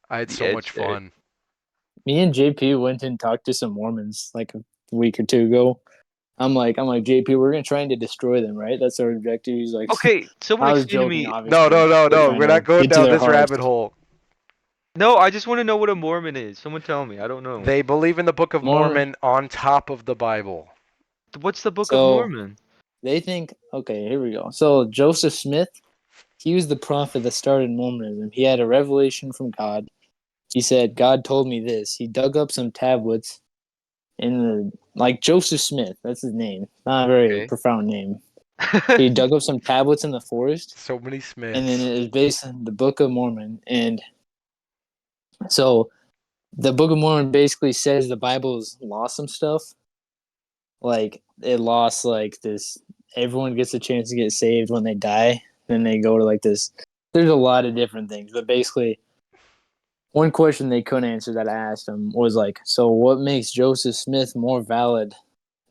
I had the so much edge there. fun. me and JP went and talked to some Mormons like a week or two ago. I'm like JP, we're gonna trying to destroy them, right? That's our objective. He's like, Okay, someone I was explain to joking, me. No, obviously. no, no, We're no. trying We're to not going get to down their this hearts. rabbit hole. No, I just want to know what a Mormon is. Someone tell me. I don't know. They believe in the Book of Mormon. Mormon on top of the Bible. What's the Book of So Mormon? they think, okay, here we go. So Joseph Smith, he was the prophet that started Mormonism. He had a revelation from God. He said, God told me this. He dug up some tablets in the like Joseph Smith, that's his name. Not a very Okay. profound name. He dug up some tablets in the forest, So many and then Smiths. it is based on the Book of Mormon. And so the Book of Mormon basically says the Bible's lost some stuff. Like it lost like this. Everyone gets a chance to get saved when they die. Then they go to like this. There's a lot of different things, but basically, one question they couldn't answer that I asked them was like, so what makes Joseph Smith more valid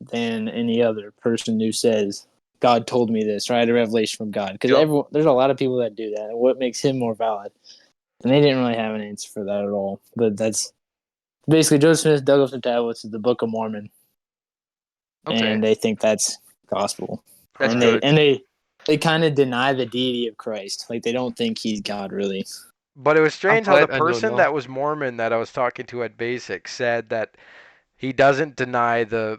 than any other person who says God told me this, or I had a revelation from God. Because Yup. there's a lot of people that do that. And what makes him more valid? And they didn't really have an answer for that at all. But that's basically Joseph Smith dug up some tablets of the Book of Mormon, Okay, and they think that's gospel. that's And good. they kind of deny the deity of Christ. Like they don't think he's God really. But it was I'm strange how the glad I know person now. that was Mormon that I was talking to at Basic said that he doesn't deny the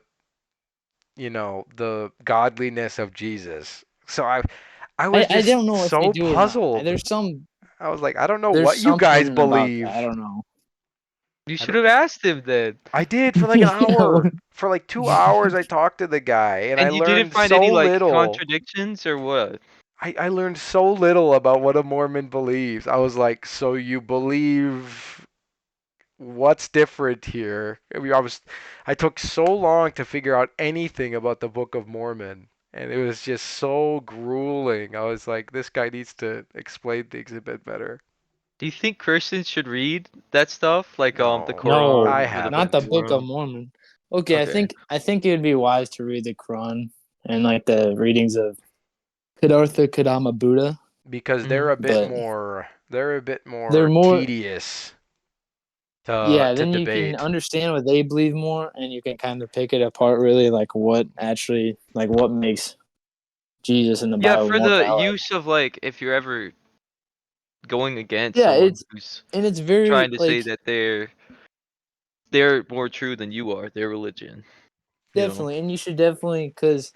godliness of Jesus. So I was I just don't know if they so do or not. puzzled. I was like, I don't know There's what you guys something about that. I believe. don't know. You I should don't, have asked him then. I did for like an Yeah, hour. For like 2 hours I talked to the guy and I And you didn't learned find so any like little. contradictions or what? I learned so little about what a Mormon believes. I was like, so you believe what's different here? I took so long to figure out anything about the Book of Mormon, and it was just so grueling. I was like, this guy needs to explain things a bit better. Do you think Christians should read that stuff, like the No, I Quran no, or the not Book of the haven't Book of Mormon? Mormon. Okay, Okay. I think it would be wise to read the Quran and like the readings of Siddhartha Kadama Buddha, because Hmm. but they're a bit they're more more tedious to yeah. Then you can debate. understand what they believe more, and you can kind of pick it apart. Really, like what actually like what makes Jesus in the Yeah, Bible for more the valid. use of like if you're ever going against Yeah, someone who's it's very trying to say like that they're more true than you are, their religion, you know. definitely, and you should definitely because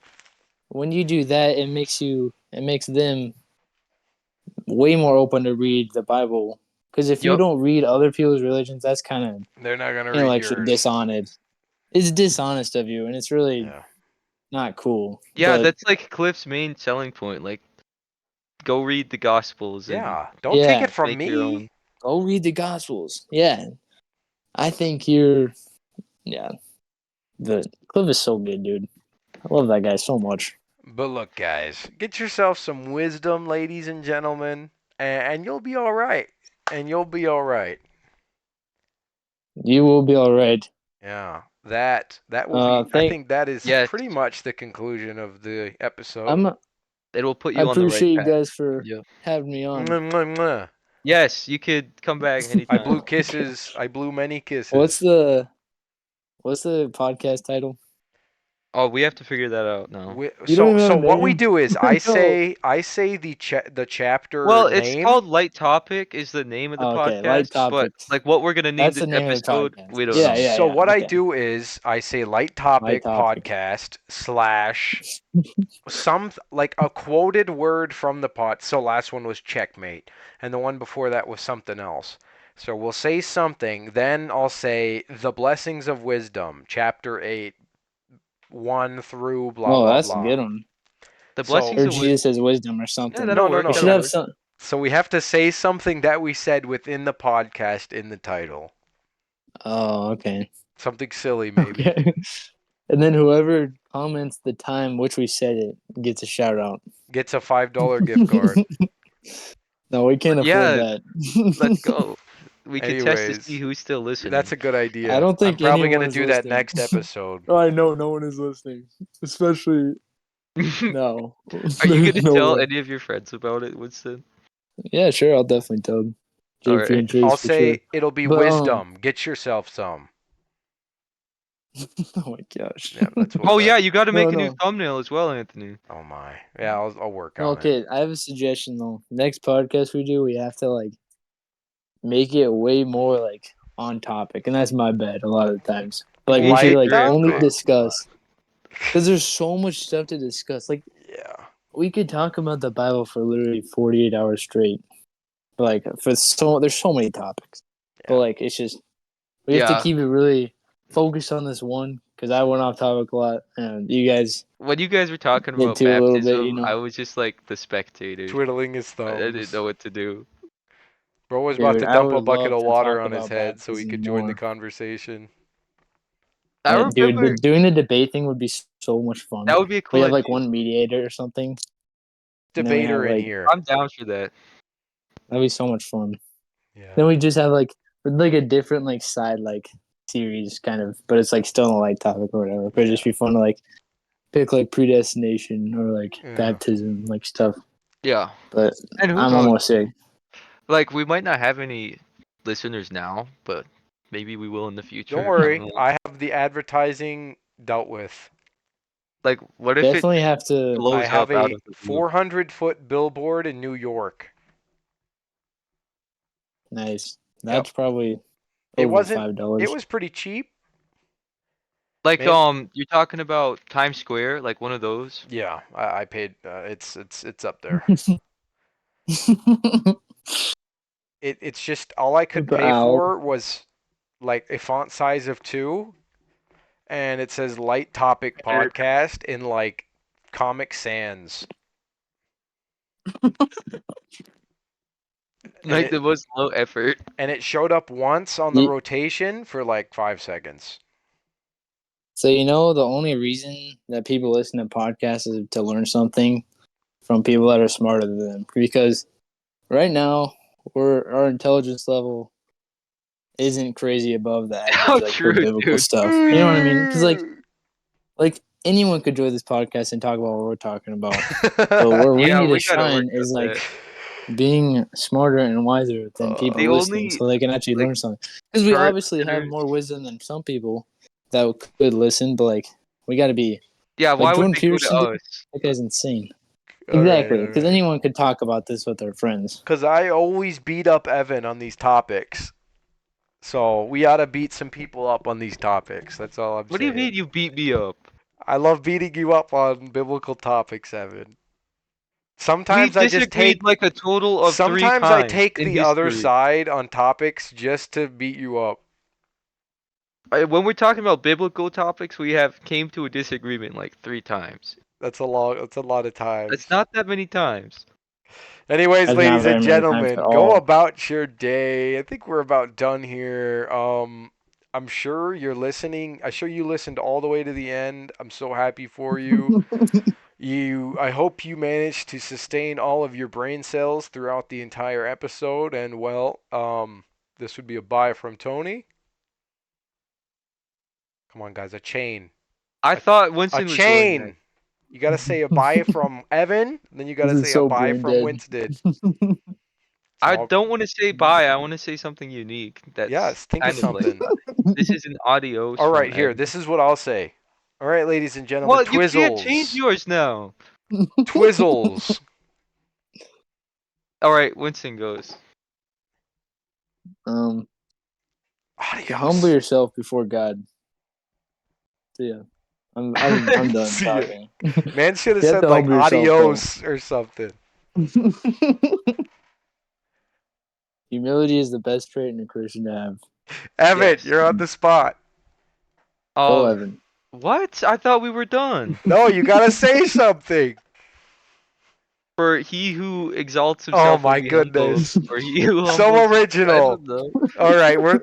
when you do that, it makes them way more open to read the Bible. Because if you Yup. don't read other people's religions, that's kind of They're not gonna read intellectually yours. dishonest. It's dishonest of you, and it's really Yeah. not cool. Yeah, But that's like Cliff's main selling point. Like, go read the Gospels and Yeah. Don't take yeah, it from make your me. own. go read the Gospels. Yeah, I think you're. Yeah, the Cliff is so good, dude. I love that guy so much. But look, guys, get yourself some wisdom, ladies and gentlemen, and you'll be all right. And you'll be all right. You will be all right. Yeah, that will be. I Thank. think that is Yes, pretty much the conclusion of the episode. I'm. it will put I you on the right appreciate you path. guys for Yep. having me on. Mwah, mwah, mwah. Yes, you could come back I anytime. blew kisses. I blew many What's kisses. the What's the podcast title? Oh, we have to figure that out now. You don't even have So a what we name. do is No. I say the chapter Well, it's name. called Light Topic is the name of the Oh, okay, light podcast, but topics. like what we're gonna name That's the the name of the episode, podcast. we don't Yeah, know. yeah, So yeah. what I Okay, do is I say light light topic topic. podcast slash some like a quoted word from the pot. So last one was checkmate, and the one before that was something else. So we'll say something, then I'll say the blessings of wisdom, chapter 8, 1 through blah Oh, blah that's a blah. good one. The So blessings Or of wisdom. Jesus has wisdom or Yeah, something. that'll no, work. We should That'll have work. some. so we have to say something that we said within the podcast in the title. Oh, okay, Something silly maybe. okay. And then whoever comments the time which we said it gets a shout out. Gets a $5 gift card. No, we can't afford Yeah, that. let's go. We could test to see Anyways, who's still that's listening. a good I idea. don't I'm think probably anyone gonna is do that listening. next episode. Oh, I know no one is listening. Especially no. Are you There's gonna no tell way. any of your friends about it, Winston? Yeah, sure. I'll definitely tell them. All JP right. and Chase I'll for sure. say it'll be But wisdom. Get yourself some. oh my gosh. Yeah, that's what. Oh yeah, you got to No, make a new no. thumbnail as well, Anthony. Oh my. Yeah, I'll work on it. Okay, I have a suggestion though. Next podcast we do, we have to like make it way more like on topic, and that's my bad a lot of the times. But like we should Light like only topic. discuss because there's so much stuff to discuss. Like Yeah. we could talk about the Bible for literally 48 hours straight. Like for so there's so many topics, but Yeah. like it's just we have to Yeah. keep it really focused on this one because I went off topic a lot, and you guys When you guys were talking did about too a little bit. You baptism, know, I was just like the spectator. Twiddling his I didn't thumbs. know what to do. Bro was about dude, to I dump a would bucket love of to water talk on his about head so he baptism could join the more. conversation. I Dude, remember doing the debate thing would be so much fun. that would be a We cool have like idea. one mediator or something, and then we have Debater in like here. I'm down for that. that'd be so much fun. Yeah. Then we just have like a different like side like series kind of, but it's like still on a light topic or whatever. But it'd Yeah. just be fun to like pick like predestination or like Yeah. baptism, like stuff. Yeah. But And who I'm knows? almost sick. Like, we might not have any listeners now, but maybe we will in the Don't future. I don't worry, know. I have the advertising dealt with. Like, what if it Definitely have to. I blows have up out a of the blue? 400-foot billboard in New York. Nice. Yep. That's probably It over wasn't. It $5. was pretty cheap. Like, Maybe. you're talking about Times Square, like one of those? Yeah, I paid. It's up there. It's just all I could pay Wow. for was like a font size of 2, and it says Light Topic Podcast in like Comic Sans, and Like, the most low effort. it showed up once on the Ye- rotation for like 5 seconds. So the only reason that people listen to podcasts is to learn something from people that are smarter than them. Because right now, our intelligence level isn't crazy above the How average, like for true, biblical dude. stuff. You know what I mean? Because like anyone could join this podcast and talk about what we're talking about. But where we Yeah, need to we gotta work shine on is that. like being smarter and wiser than The people listening, only, so they can actually like, learn something. Because we current obviously have listeners. more wisdom than some people that could listen, but like we got to be Yeah, like why would Jordan they go to Peterson. Dude, us? that guy's insane. All right, Exactly, all because right. anyone could talk about this with their friends. Because I always beat up Evan on these topics. So we ought to beat some people up on these topics. That's all I'm What do you saying. mean you beat me up? I love beating you up on biblical topics, Evan. We Sometimes I just disagreed take like a total of 3 sometimes I times take in the other history. side on topics just to beat you up. When we're talking about biblical topics, we have came to a disagreement like 3 times. That's a lot of That's times. not that many times. Anyways, That's not ladies very and many times at gentlemen, go all. about your day. I think we're about done here. I'm sure you're listening. I'm sure you listened all the way to the end. I'm so happy for you. I hope you managed to sustain all of your brain cells throughout the entire episode. And well, this would be a bye from Tony. Come on, guys, a chain, I a, thought a Winston was going next. chain. You gotta say a bye from Evan, then you This gotta is say a so bye brain from dead. Winston. I So don't want to say bye. I want to say something unique. That's yes, think of kind of like, something. this is an adios All from right, here. Evan. This is what I'll say. All right, ladies and gentlemen, What? You can't change Twizzles, yours now. Twizzles. All right, Winston goes. um, humble Adios. yourself before God. So yeah, I'm done See ya. talking. Man should have You have said to like humble yourself though. adios or something. Humility is the best trait in a Christian to have. Evan, Yes. you're on the spot. Go, Uh, Evan. what? I thought we were done. No, you gotta say something. For he who exalts Oh himself will my be humbled. goodness. For he who So humbles, I original. don't know. All right, we're